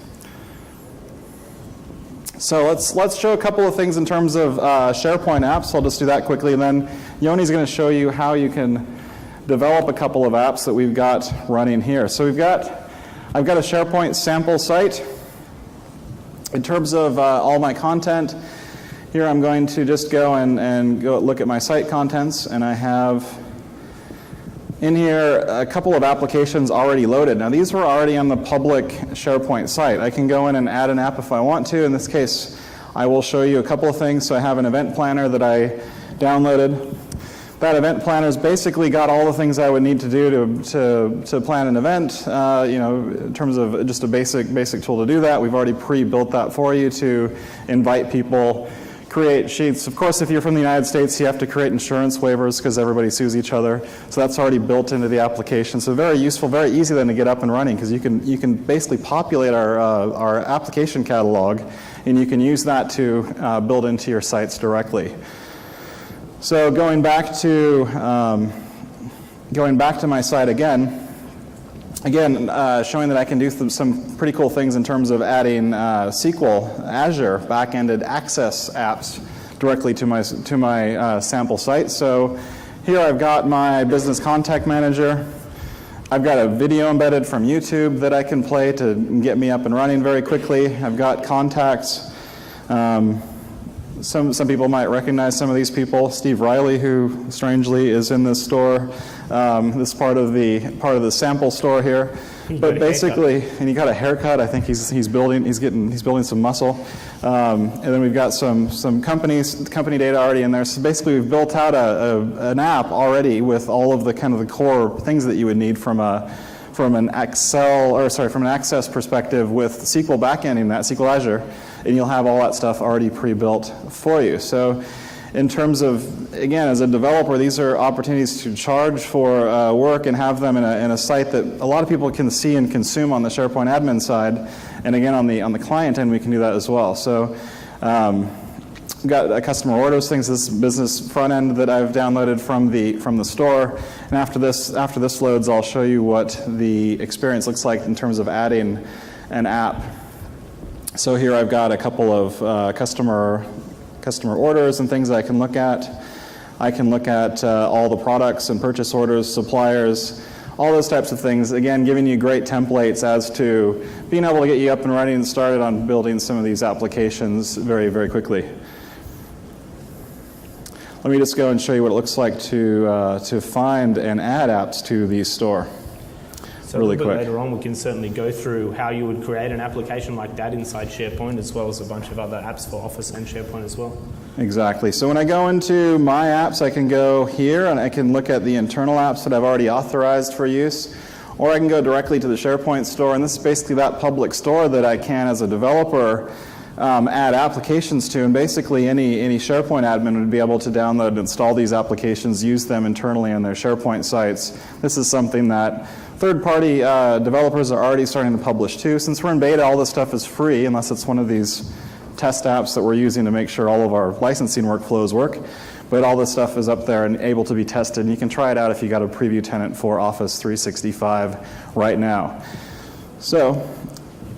Speaker 1: So let's show a couple of things in terms of SharePoint apps. I'll just do that quickly, and then Yoni's going to show you how you can develop a couple of apps that we've got running here. So I've got a SharePoint sample site. In terms of all my content, here I'm going to just go and go look at my site contents, and I have in here a couple of applications already loaded. Now these were already on the public SharePoint site. I can go in and add an app if I want to. In this case, I will show you a couple of things. So I have an event planner that I downloaded. That event planner's basically got all the things I would need to do to plan an event. In terms of just a basic tool to do that. We've already pre-built that for you to invite people, create sheets. Of course, if you're from the United States, you have to create insurance waivers because everybody sues each other. So that's already built into the application. So very useful, very easy then to get up and running because you can basically populate our application catalog, and you can use that to build into your sites directly. So going back to my site again, showing that I can do some pretty cool things in terms of adding SQL, Azure, back-ended access apps directly to my sample site. So here I've got my business contact manager. I've got a video embedded from YouTube that I can play to get me up and running very quickly. I've got contacts. Some people might recognize some of these people. Steve Riley, who strangely is in this store, this part of the sample store here. But basically, and he got a haircut. I think he's building some muscle. And then we've got some company data already in there. So basically, we've built out an app already with all of the kind of the core things that you would need from an access perspective with SQL backending that, SQL Azure, and you'll have all that stuff already pre-built for you. So in terms of, again, as a developer, these are opportunities to charge for work and have them in a site that a lot of people can see and consume on the SharePoint admin side. And again, on the client end, we can do that as well. So got a customer orders things, this business front end that I've downloaded from the store. And after this loads, I'll show you what the experience looks like in terms of adding an app. So here I've got a couple of customer orders and things that I can look at. I can look at all the products and purchase orders, suppliers, all those types of things. Again, giving you great templates as to being able to get you up and running and started on building some of these applications very, very quickly. Let me just go and show you what it looks like to find and add apps to the store.
Speaker 2: So
Speaker 1: really
Speaker 2: a little bit
Speaker 1: quick.
Speaker 2: later on, we can certainly go through how you would create an application like that inside SharePoint, as well as a bunch of other apps for Office and SharePoint as well.
Speaker 1: Exactly. So when I go into My Apps, I can go here and I can look at the internal apps that I've already authorized for use, or I can go directly to the SharePoint store, and this is basically that public store that I can, as a developer, add applications to, and basically any SharePoint admin would be able to download and install these applications, use them internally on their SharePoint sites. This is something that third-party developers are already starting to publish too. Since we're in beta, all this stuff is free, unless it's one of these test apps that we're using to make sure all of our licensing workflows work. But all this stuff is up there and able to be tested, and you can try it out if you got a preview tenant for Office 365 right now. So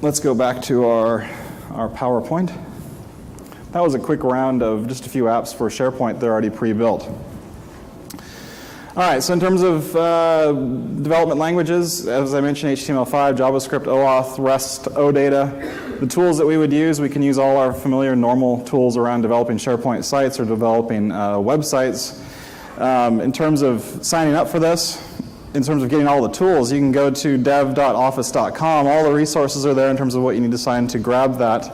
Speaker 1: let's go back to our PowerPoint. That was a quick round of just a few apps for SharePoint that are already pre-built. All right, so in terms of development languages, as I mentioned, HTML5, JavaScript, OAuth, REST, OData. The tools that we would use, we can use all our familiar normal tools around developing SharePoint sites or developing websites. In terms of signing up for this, in terms of getting all the tools, you can go to dev.office.com. All the resources are there in terms of what you need to sign to grab that.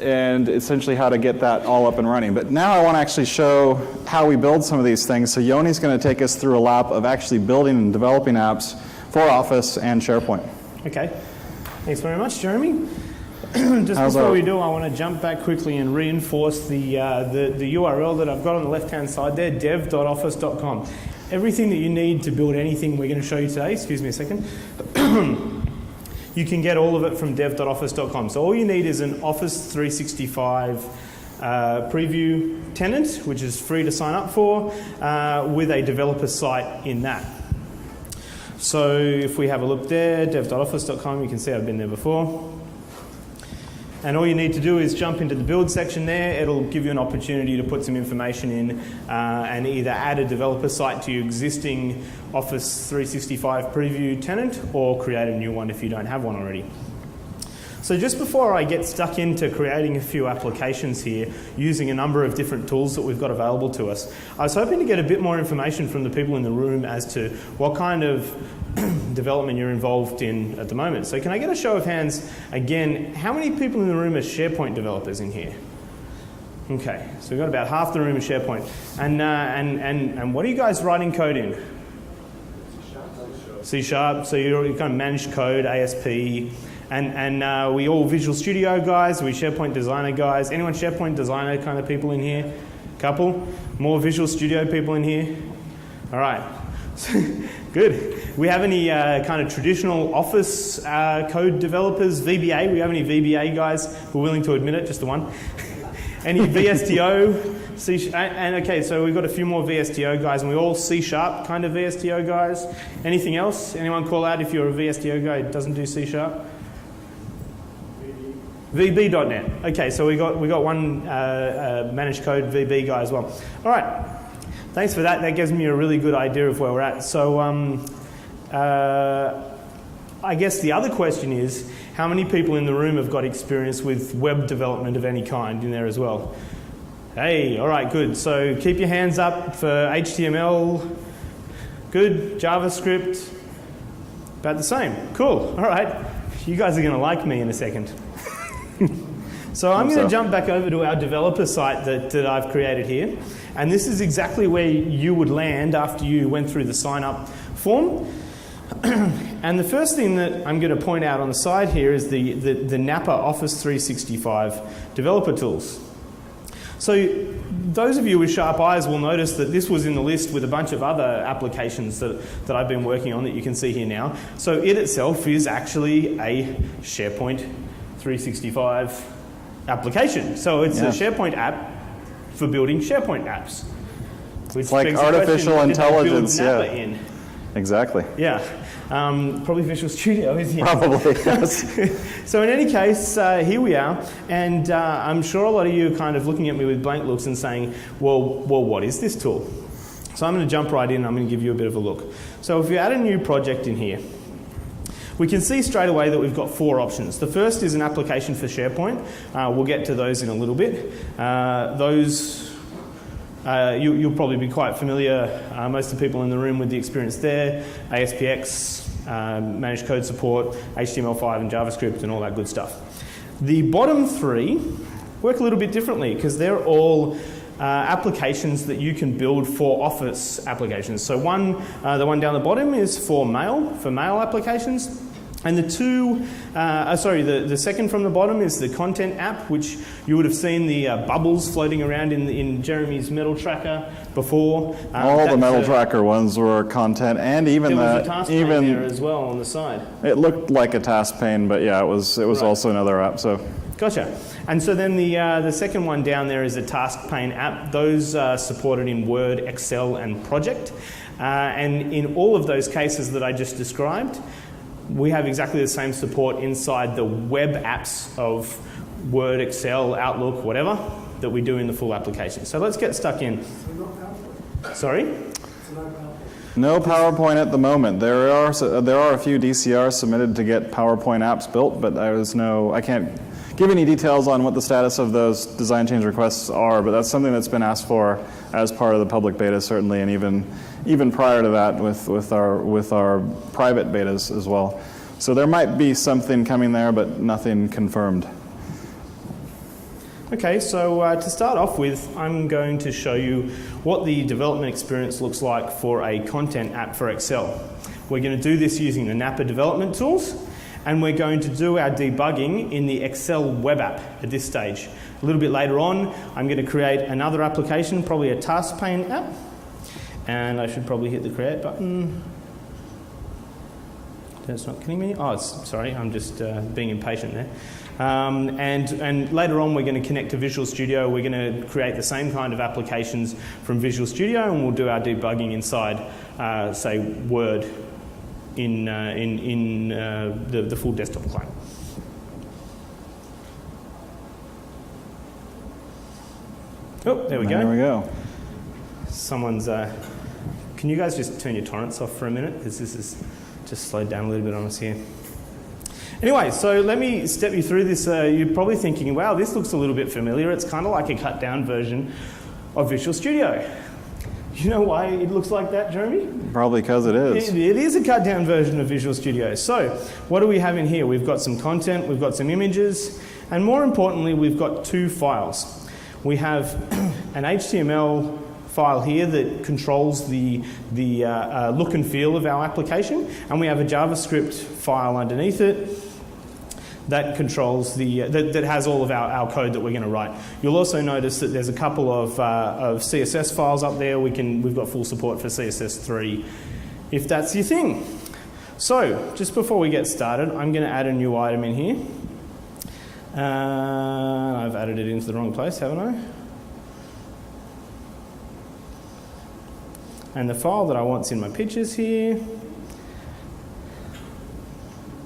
Speaker 1: And essentially how to get that all up and running. But now I want to actually show how we build some of these things. So Yoni's going to take us through a lap of actually building and developing apps for Office and SharePoint.
Speaker 2: Okay. Thanks very much, Jeremy. Just before we do, I want to jump back quickly and reinforce the URL that I've got on the left-hand side there, dev.office.com. Everything that you need to build anything we're going to show you today, excuse me a second, you can get all of it from dev.office.com. So all you need is an Office 365 preview tenant, which is free to sign up for, with a developer site in that. So if we have a look there, dev.office.com, you can see I've been there before. And all you need to do is jump into the build section there. It'll give you an opportunity to put some information in and either add a developer site to your existing Office 365 preview tenant or create a new one if you don't have one already. So just before I get stuck into creating a few applications here using a number of different tools that we've got available to us, I was hoping to get a bit more information from the people in the room as to what kind of development you're involved in at the moment. So can I get a show of hands again? How many people in the room are SharePoint developers in here? Okay, so we've got about half the room is SharePoint. And what are you guys writing code in? C#. So you're kind of managed code, ASP. And we all Visual Studio guys? Are we SharePoint Designer guys? Anyone SharePoint Designer kind of people in here? Couple? More Visual Studio people in here? All right. Good. We have any kind of traditional Office code developers? VBA? We have any VBA guys who are willing to admit it? Just the one. Any VSTO? And okay, so we've got a few more VSTO guys, and we're all C# kind of VSTO guys. Anything else? Anyone call out if you're a VSTO guy who doesn't do C#? VB.net. Okay, so we got one managed code VB guy as well. All right, thanks for that. That gives me a really good idea of where we're at. So I guess the other question is, how many people in the room have got experience with web development of any kind in there as well? Hey, all right, good. So keep your hands up for HTML. Good. JavaScript. About the same. Cool. All right. You guys are going to like me in a second. So I'm going to jump back over to our developer site that I've created here. And this is exactly where you would land after you went through the sign-up form. And the first thing that I'm going to point out on the side here is the Napa Office 365 developer tools. So those of you with sharp eyes will notice that this was in the list with a bunch of other applications that I've been working on that you can see here now. So it itself is actually a SharePoint 365 application. So it's
Speaker 1: Yeah.
Speaker 2: a SharePoint app for building SharePoint apps.
Speaker 1: It's like artificial intelligence, yeah.
Speaker 2: In?
Speaker 1: Exactly.
Speaker 2: Yeah. Probably Visual Studio, isn't it?
Speaker 1: Probably, yes.
Speaker 2: So in any case, here we are, and I'm sure a lot of you are kind of looking at me with blank looks and saying, well, what is this tool? So I'm going to jump right in and I'm going to give you a bit of a look. So if you add a new project in here, we can see straight away that we've got 4 options. The first is an application for SharePoint. We'll get to those in a little bit. You'll probably be quite familiar, most of the people in the room, with the experience there. ASPX, managed code support, HTML5 and JavaScript and all that good stuff. The bottom 3 work a little bit differently because they're all applications that you can build for Office applications. So the one down the bottom is for mail applications. And the second from the bottom is the content app, which you would have seen the bubbles floating around in Jeremy's metal tracker before.
Speaker 1: All the metal tracker ones were content, and even
Speaker 2: there was a task pane there as well on the side.
Speaker 1: It looked like a task pane, but yeah, it was right. Also another app. So
Speaker 2: gotcha. And so then the second one down there is a task pane app. Those are supported in Word, Excel, and Project. And in all of those cases that I just described, we have exactly the same support inside the web apps of Word, Excel, Outlook, whatever, that we do in the full application. So let's get stuck in. Sorry?
Speaker 1: no PowerPoint at the moment. There are a few DCRs submitted to get PowerPoint apps built, but I can't give any details on what the status of those design change requests are, but that's something that's been asked for as part of the public beta, certainly, and even prior to that with our private betas as well. So there might be something coming there, but nothing confirmed.
Speaker 2: Okay, so to start off with, I'm going to show you what the development experience looks like for a content app for Excel. We're going to do this using the Napa development tools, and we're going to do our debugging in the Excel web app at this stage. A little bit later on, I'm going to create another application, probably a task pane app, and I should probably hit the create button. That's not kidding me. Oh, sorry, I'm just being impatient there. And later on, we're going to connect to Visual Studio. We're going to create the same kind of applications from Visual Studio, and we'll do our debugging inside, say, Word in the full desktop client. Oh, there we go.
Speaker 1: There we go.
Speaker 2: Someone's... can you guys just turn your torrents off for a minute? Because this is just slowed down a little bit on us here. Anyway, so let me step you through this. You're probably thinking, wow, this looks a little bit familiar. It's kind of like a cut-down version of Visual Studio. You know why it looks like that, Jeremy?
Speaker 1: Probably because it is.
Speaker 2: It is a cut-down version of Visual Studio. So what do we have in here? We've got some content, we've got some images, and more importantly, we've got 2 files. We have an HTML file here that controls the look and feel of our application, and we have a JavaScript file underneath it that controls that has all of our code that we're going to write. You'll also notice that there's a couple of CSS files up there. We've got full support for CSS3 if that's your thing. So just before we get started, I'm going to add a new item in here. I've added it into the wrong place, haven't I? And the file that I want's in my pictures here.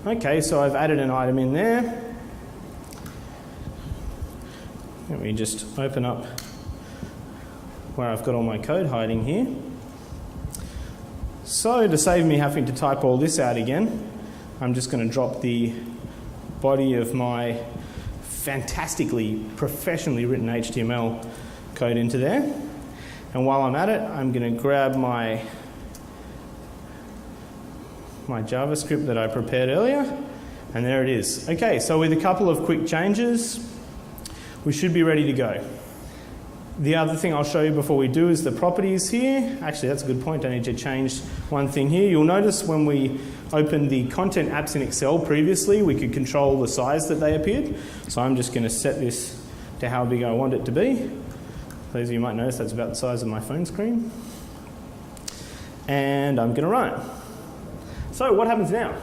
Speaker 2: Okay, so I've added an item in there. Let me just open up where I've got all my code hiding here. So to save me having to type all this out again, I'm just going to drop the body of my fantastically, professionally written HTML code into there. And while I'm at it, I'm going to grab my JavaScript that I prepared earlier, and there it is. Okay, so with a couple of quick changes, we should be ready to go. The other thing I'll show you before we do is the properties here. Actually, that's a good point. I need to change one thing here. You'll notice when we opened the content apps in Excel previously, we could control the size that they appeared. So I'm just going to set this to how big I want it to be. Those of you might notice that's about the size of my phone screen. And I'm going to run it. So what happens now?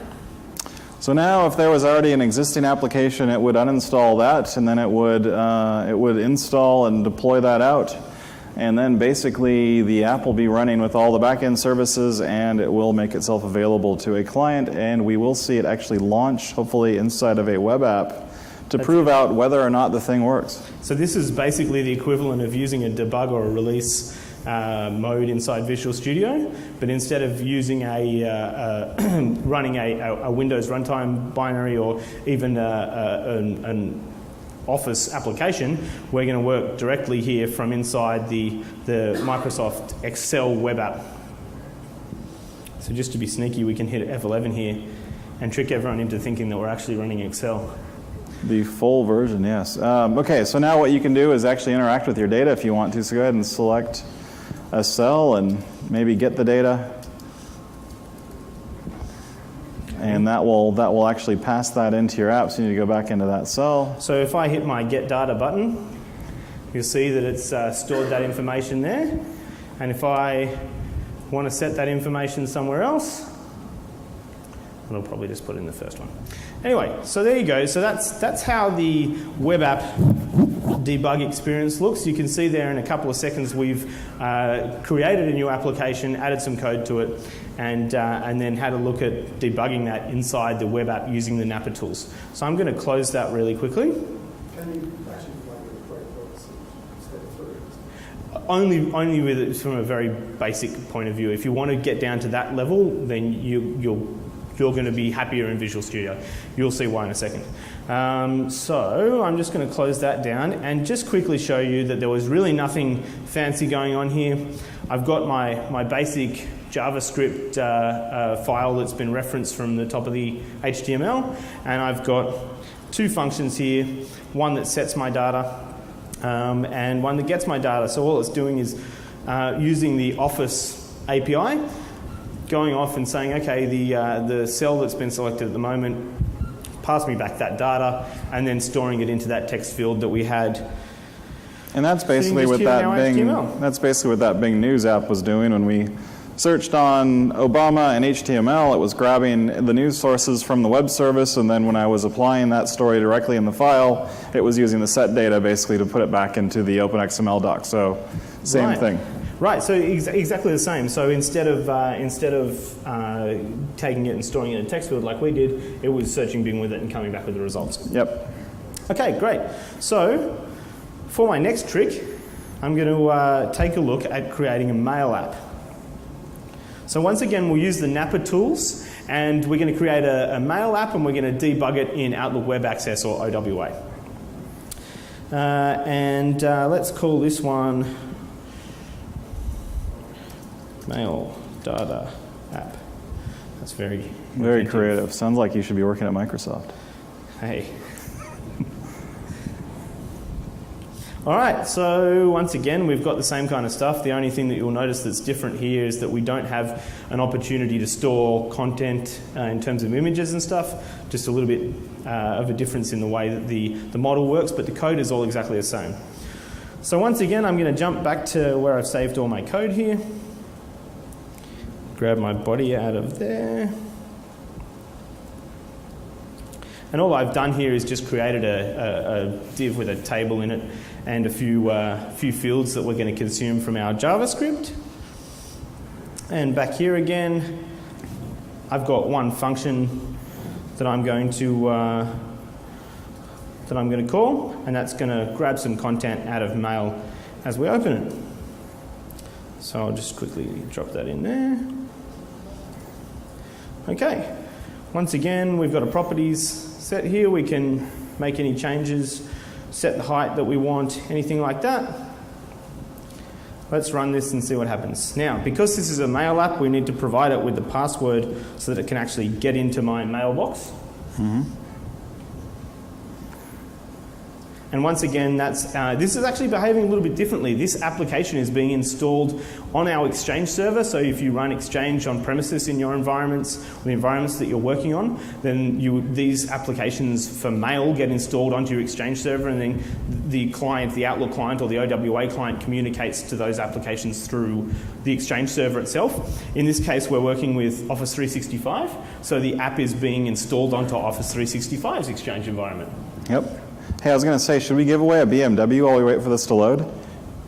Speaker 1: So now if there was already an existing application, it would uninstall that, and then it would install and deploy that out. And then basically the app will be running with all the backend services, and it will make itself available to a client, and we will see it actually launch, hopefully inside of a web app, to prove out whether or not the thing works.
Speaker 2: So this is basically the equivalent of using a debug or a release mode inside Visual Studio, but instead of using running a Windows runtime binary or even an Office application, we're going to work directly here from inside the Microsoft Excel web app. So just to be sneaky, we can hit F11 here and trick everyone into thinking that we're actually running Excel.
Speaker 1: The full version, yes. Okay, so now what you can do is actually interact with your data if you want to. So go ahead and select a cell and maybe get the data. And that will actually pass that into your app, so you need to go back into that cell.
Speaker 2: So if I hit my Get Data button, you'll see that it's stored that information there. And if I want to set that information somewhere else, and I'll probably just put it in the first one. Anyway, so there you go. So that's how the web app debug experience looks. You can see there in a couple of seconds we've created a new application, added some code to it, and then had a look at debugging that inside the web app using the Napa tools. So I'm going to close that really quickly.
Speaker 3: Can you actually plug in a breakpoint step through?
Speaker 2: Only with it from a very basic point of view. If you want to get down to that level, then you're going to be happier in Visual Studio. You'll see why in a second. So I'm just going to close that down and just quickly show you that there was really nothing fancy going on here. I've got my basic JavaScript file that's been referenced from the top of the HTML, and I've got two functions here, one that sets my data and one that gets my data. So all it's doing is using the Office API, going off and saying, okay, the cell that's been selected at the moment, pass me back that data, and then storing it into that text field that we had.
Speaker 1: And that's basically what that Bing News app was doing when we searched on Obama and HTML. It was grabbing the news sources from the web service, and then when I was applying that story directly in the file, it was using the set data basically to put it back into the OpenXML doc. So same thing.
Speaker 2: Right, so exactly the same. So instead of taking it and storing it in a text field like we did, it was searching Bing with it and coming back with the results.
Speaker 1: Yep.
Speaker 2: Okay, great. So for my next trick, I'm going to take a look at creating a mail app. So once again, we'll use the Napa tools, and we're going to create a mail app, and we're going to debug it in Outlook Web Access or OWA. Let's call this one Mail Data App. That's very
Speaker 1: creative. Sounds like you should be working at Microsoft.
Speaker 2: Hey. All right, so once again, we've got the same kind of stuff. The only thing that you'll notice that's different here is that we don't have an opportunity to store content in terms of images and stuff. Just a little bit of a difference in the way that the model works, but the code is all exactly the same. So once again, I'm going to jump back to where I've saved all my code here. Grab my body out of there. And all I've done here is just created a div with a table in it and a few fields that we're going to consume from our JavaScript. And back here again, I've got one function that I'm going to call, and that's going to grab some content out of mail as we open it. So I'll just quickly drop that in there. Okay. Once again, we've got a properties set here. We can make any changes, set the height that we want, anything like that. Let's run this and see what happens. Now, because this is a mail app, we need to provide it with the password so that it can actually get into my mailbox. Mm-hmm. And once again, this is actually behaving a little bit differently. This application is being installed on our Exchange server. So if you run Exchange on premises in your environments, or the environments that you're working on, then these applications for mail get installed onto your Exchange server, and then the client, the Outlook client or the OWA client, communicates to those applications through the Exchange server itself. In this case, we're working with Office 365, so the app is being installed onto Office 365's Exchange environment.
Speaker 1: Yep. Hey, I was going to say, should we give away a BMW while we wait for this to load?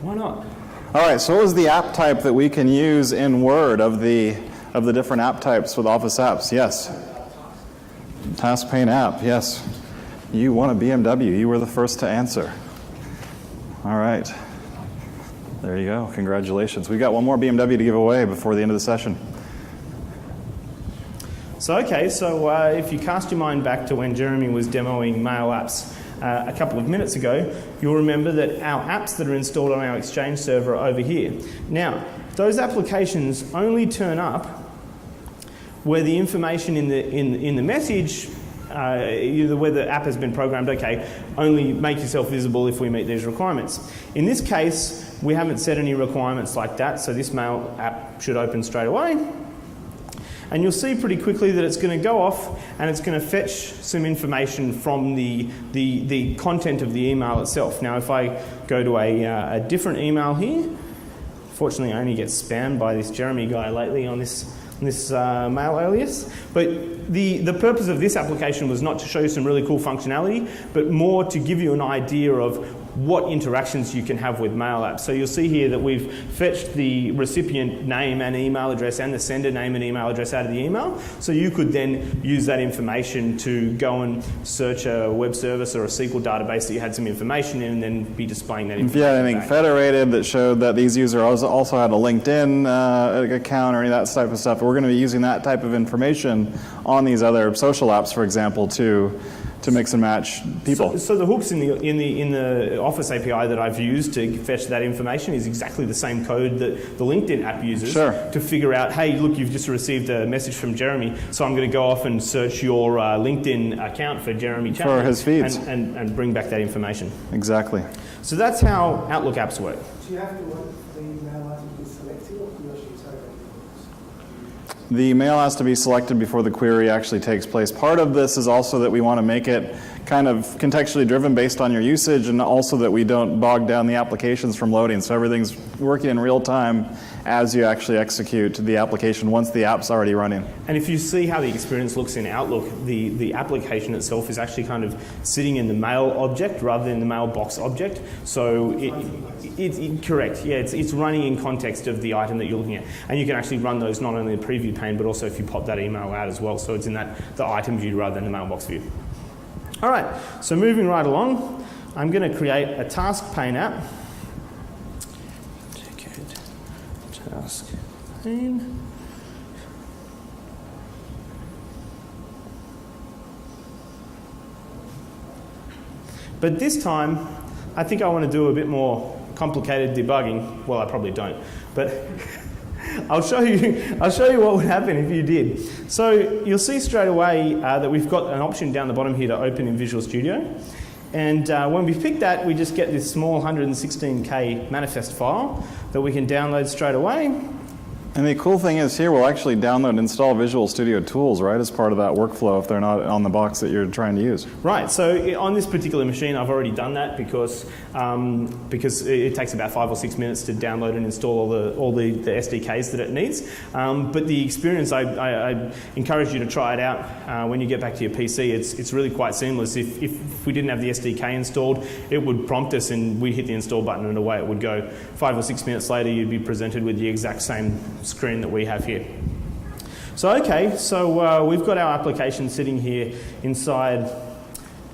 Speaker 2: Why not?
Speaker 1: All right, so what was the app type that we can use in Word of the different app types with Office apps? Yes. Task pane app, yes. You won a BMW. You were the first to answer. All right. There you go. Congratulations. We've got one more BMW to give away before the end of the session.
Speaker 2: So if you cast your mind back to when Jeremy was demoing mail apps a couple of minutes ago, you'll remember that our apps that are installed on our Exchange server are over here. Now, those applications only turn up where the information in the message, where the app has been programmed, okay, only make yourself visible if we meet these requirements. In this case, we haven't set any requirements like that, so this mail app should open straight away. And you'll see pretty quickly that it's going to go off and it's going to fetch some information from the content of the email itself. Now, if I go to a different email here, fortunately I only get spammed by this Jeremy guy lately on this mail alias. But the purpose of this application was not to show you some really cool functionality, but more to give you an idea of what interactions you can have with mail apps. So you'll see here that we've fetched the recipient name and email address and the sender name and email address out of the email. So you could then use that information to go and search a web service or a SQL database that you had some information in, and then be displaying that information.
Speaker 1: If you had anything federated that showed that these users also had a LinkedIn account or any of that type of stuff, we're going to be using that type of information on these other social apps, for example, to mix and match people.
Speaker 2: So the hooks in the Office API that I've used to fetch that information is exactly the same code that the LinkedIn app uses to figure out, hey, look, you've just received a message from Jeremy, so I'm going to go off and search your LinkedIn account for Jeremy Chapman.
Speaker 1: For his feeds.
Speaker 2: And bring back that information.
Speaker 1: Exactly.
Speaker 2: So that's how Outlook apps work.
Speaker 3: Do you have to wait for the email item to be selected, or can you actually take it?
Speaker 1: The mail has to be selected before the query actually takes place. Part of this is also that we want to make it kind of contextually driven based on your usage, and also that we don't bog down the applications from loading. So everything's working in real time as you actually execute the application once the app's already running.
Speaker 2: And if you see how the experience looks in Outlook, the application itself is actually kind of sitting in the mail object rather than the mailbox object. So it's correct. Yeah, it's running in context of the item that you're looking at. And you can actually run those not only in the preview pane, but also if you pop that email out as well. So it's in the item view rather than the mailbox view. All right, so moving right along, I'm going to create a task pane app. TechEd task pane. But this time, I think I want to do a bit more complicated debugging. Well, I probably don't, but I'll show you what would happen if you did. So you'll see straight away that we've got an option down the bottom here to open in Visual Studio. And when we pick that, we just get this small 116K manifest file that we can download straight away.
Speaker 1: And the cool thing is here we'll actually download and install Visual Studio tools, right, as part of that workflow if they're not on the box that you're trying to use.
Speaker 2: Right, so on this particular machine I've already done that because it takes about 5 or 6 minutes to download and install all the SDKs that it needs. But the experience, I encourage you to try it out when you get back to your PC. It's really quite seamless. If we didn't have the SDK installed, it would prompt us and we'd hit the install button and away it would go. 5 or 6 minutes later you'd be presented with the exact same screen that we have here. So we've got our application sitting here inside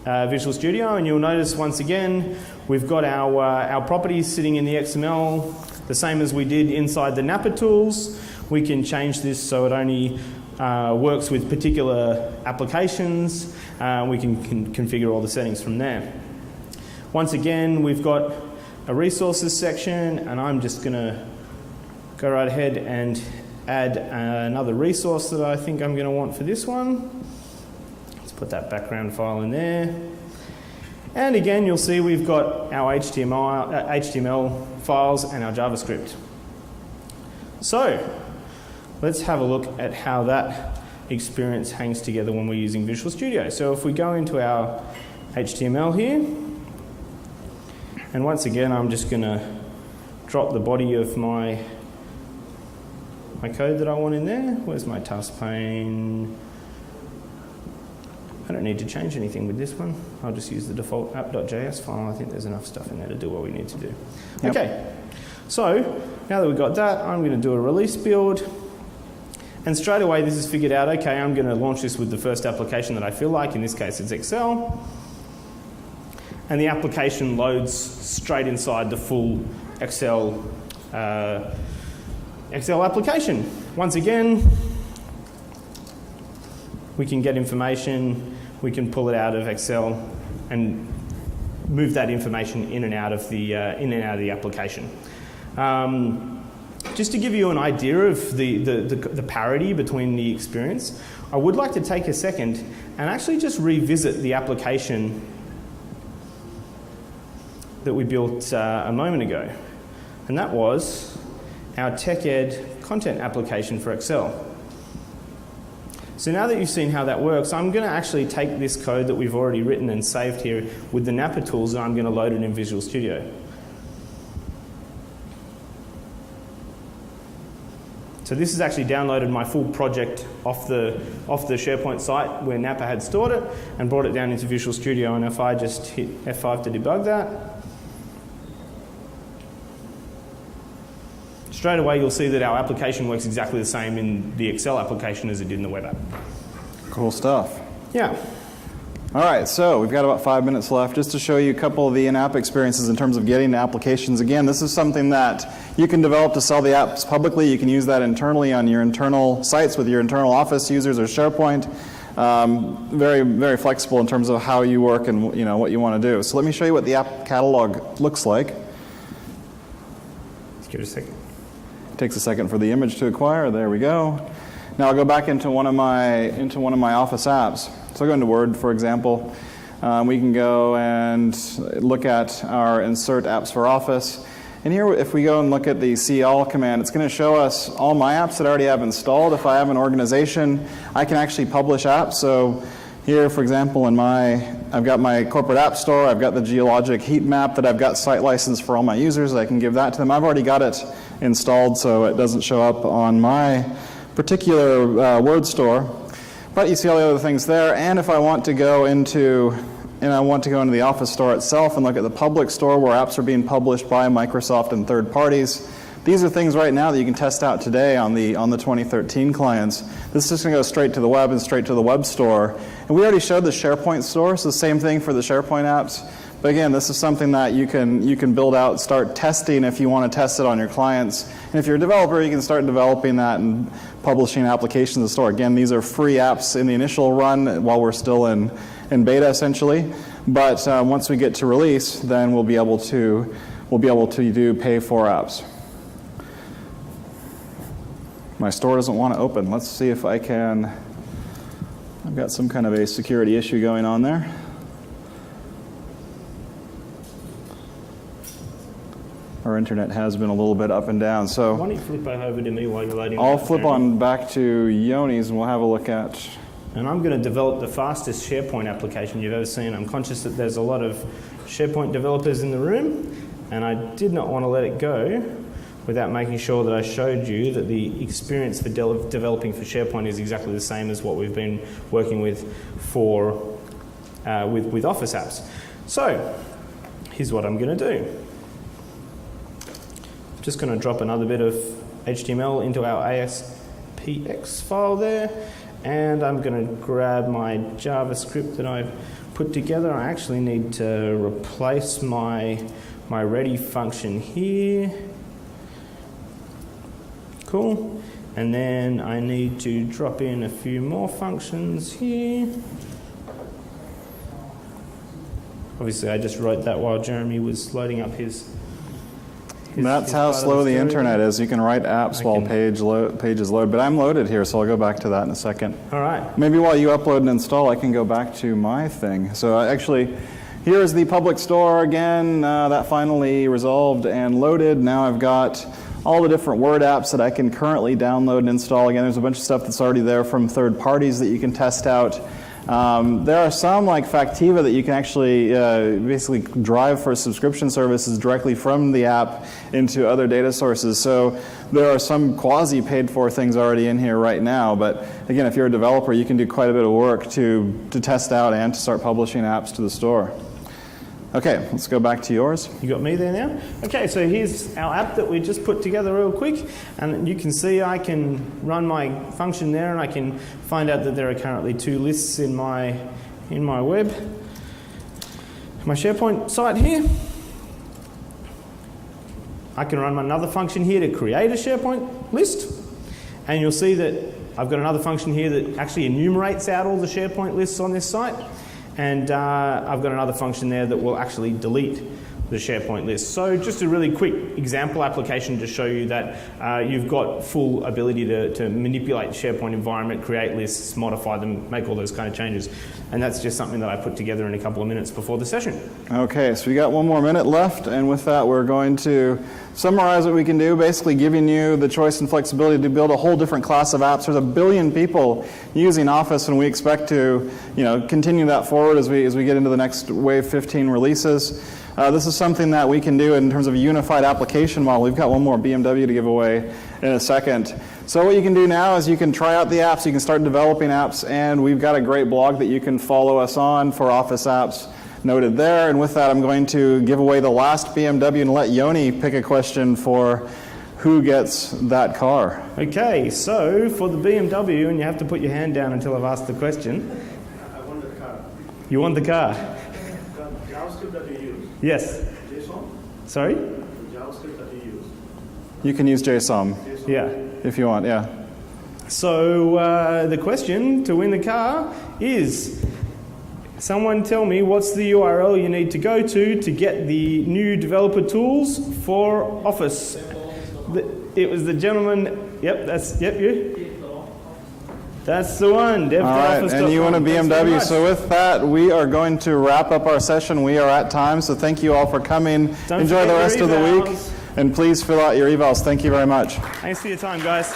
Speaker 2: Visual Studio, and you'll notice once again we've got our properties sitting in the XML, the same as we did inside the Napa tools. We can change this so it only works with particular applications. We can configure all the settings from there. Once again, we've got a resources section, and I'm just going to go right ahead and add another resource that I think I'm going to want for this one. Let's put that background file in there. And again, you'll see we've got our HTML files and our JavaScript. So let's have a look at how that experience hangs together when we're using Visual Studio. So if we go into our HTML here, and once again, I'm just going to drop the body of my code that I want in there. Where's my task pane? I don't need to change anything with this one. I'll just use the default app.js file. I think there's enough stuff in there to do what we need to do.
Speaker 1: Yep.
Speaker 2: Okay, so now that we've got that, I'm going to do a release build. And straight away, this is figured out, okay, I'm going to launch this with the first application that I feel like. In this case, it's Excel. And the application loads straight inside the full Excel application. Once again, we can get information, we can pull it out of Excel and move that information in and out of the application. Just to give you an idea of the parity between the experience, I would like to take a second and actually just revisit the application that we built a moment ago. And that was our TechEd content application for Excel. So now that you've seen how that works, I'm going to actually take this code that we've already written and saved here with the Napper tools, and I'm going to load it in Visual Studio. So this has actually downloaded my full project off the SharePoint site where Napper had stored it and brought it down into Visual Studio. And if I just hit F5 to debug that, straight away you'll see that our application works exactly the same in the Excel application as it did in the web app.
Speaker 1: Cool stuff.
Speaker 2: Yeah.
Speaker 1: All right, so we've got about 5 minutes left just to show you a couple of the in-app experiences in terms of getting to applications. Again, this is something that you can develop to sell the apps publicly. You can use that internally on your internal sites with your internal Office users or SharePoint. Very, very flexible in terms of how you work and what you want to do. So let me show you what the app catalog looks like.
Speaker 2: Let's give it a second.
Speaker 1: It takes a second for the image to acquire. There we go. Now I'll go back into one of my Office apps. So I'll go into Word, for example. We can go and look at our Insert Apps for Office. And here, if we go and look at the See All command, it's going to show us all my apps that I already have installed. If I have an organization, I can actually publish apps. So here, for example, I've got my corporate app store. I've got the geologic heat map that I've got site license for all my users. I can give that to them. I've already got it installed, so it doesn't show up on my particular Word store. But you see all the other things there. And if I want to go into the Office store itself and look at the public store where apps are being published by Microsoft and third parties, these are things right now that you can test out today on the 2013 clients. This is just going to go straight to the web and straight to the web store. And we already showed the SharePoint store, so the same thing for the SharePoint apps. But again, this is something that you can build out, start testing if you want to test it on your clients. And if you're a developer, you can start developing that and publishing applications in the store. Again, these are free apps in the initial run while we're still in beta, essentially. But once we get to release, then we'll be able to do pay-for apps. My store doesn't want to open. Let's see if I can. I've got some kind of a security issue going on there. Our internet has been a little bit up and down. So
Speaker 2: Why don't you flip over to me while you're loading?
Speaker 1: I'll flip on back to Yoni's and we'll have a look at.
Speaker 2: And I'm going to develop the fastest SharePoint application you've ever seen. I'm conscious that there's a lot of SharePoint developers in the room, and I did not want to let it go without making sure that I showed you that the experience for developing for SharePoint is exactly the same as what we've been working with for with Office apps. So here's what I'm going to do. I'm just going to drop another bit of HTML into our ASPX file there, and I'm going to grab my JavaScript that I've put together. I actually need to replace my ready function here. Cool. And then I need to drop in a few more functions here. Obviously, I just wrote that while Jeremy was loading up his
Speaker 1: That's how slow the internet is. You can write apps while pages load. But I'm loaded here, so I'll go back to that in a second.
Speaker 2: All right.
Speaker 1: Maybe while you upload and install, I can go back to my thing. So actually, Here's the public store again. That finally resolved and loaded. Now I've got all the different Word apps that I can currently download and install. Again, there's a bunch of stuff that's already there from third parties that you can test out. There are some, like Factiva, that you can actually basically drive for subscription services directly from the app into other data sources. So there are some quasi-paid-for things already in here right now. But again, if you're a developer, you can do quite a bit of work to test out and to start publishing apps to the store. Okay, let's go back to yours.
Speaker 2: You got me there now? Okay, so here's our app that we just put together real quick, and you can see I can run my function there, and I can find out that there are currently 2 lists in my web. My SharePoint site here. I can run another function here to create a SharePoint list, and you'll see that I've got another function here that actually enumerates out all the SharePoint lists on this site. And I've got another function there that will actually delete the SharePoint list. So just a really quick example application to show you that you've got full ability to manipulate the SharePoint environment, create lists, modify them, make all those kind of changes. And that's just something that I put together in a couple of minutes before the session.
Speaker 1: Okay, so we got 1 more minute left, and with that we're going to summarize what we can do, basically giving you the choice and flexibility to build a whole different class of apps. There's 1 billion people using Office, and we expect to continue that forward as we get into the next Wave 15 releases. This is something that we can do in terms of a unified application model. We've got 1 more BMW to give away in a second. So what you can do now is you can try out the apps, you can start developing apps, and we've got a great blog that you can follow us on for Office apps noted there. And with that, I'm going to give away the last BMW and let Yoni pick a question for who gets that car.
Speaker 2: Okay, so for the BMW, and you have to put your hand down until I've asked the question.
Speaker 3: I want the car.
Speaker 2: You want the car?
Speaker 3: The JavaScript that you use.
Speaker 2: Yes.
Speaker 3: JSON?
Speaker 2: Sorry?
Speaker 3: The JavaScript that you use.
Speaker 1: You can use JSON
Speaker 2: Yeah.
Speaker 1: if you want, yeah.
Speaker 2: So the question to win the car is, someone tell me what's the URL you need to go to get the new developer tools for Office. It was the gentleman, yep, you. That's the one,
Speaker 1: All right, and you want a BMW. So with that, we are going to wrap up our session. We are at time, so thank you all for coming.
Speaker 2: Don't
Speaker 1: Enjoy the
Speaker 2: forget
Speaker 1: rest
Speaker 2: your
Speaker 1: of the week,
Speaker 2: evals.
Speaker 1: and please fill out your evals. Thank you very much.
Speaker 2: Thanks for your time, guys.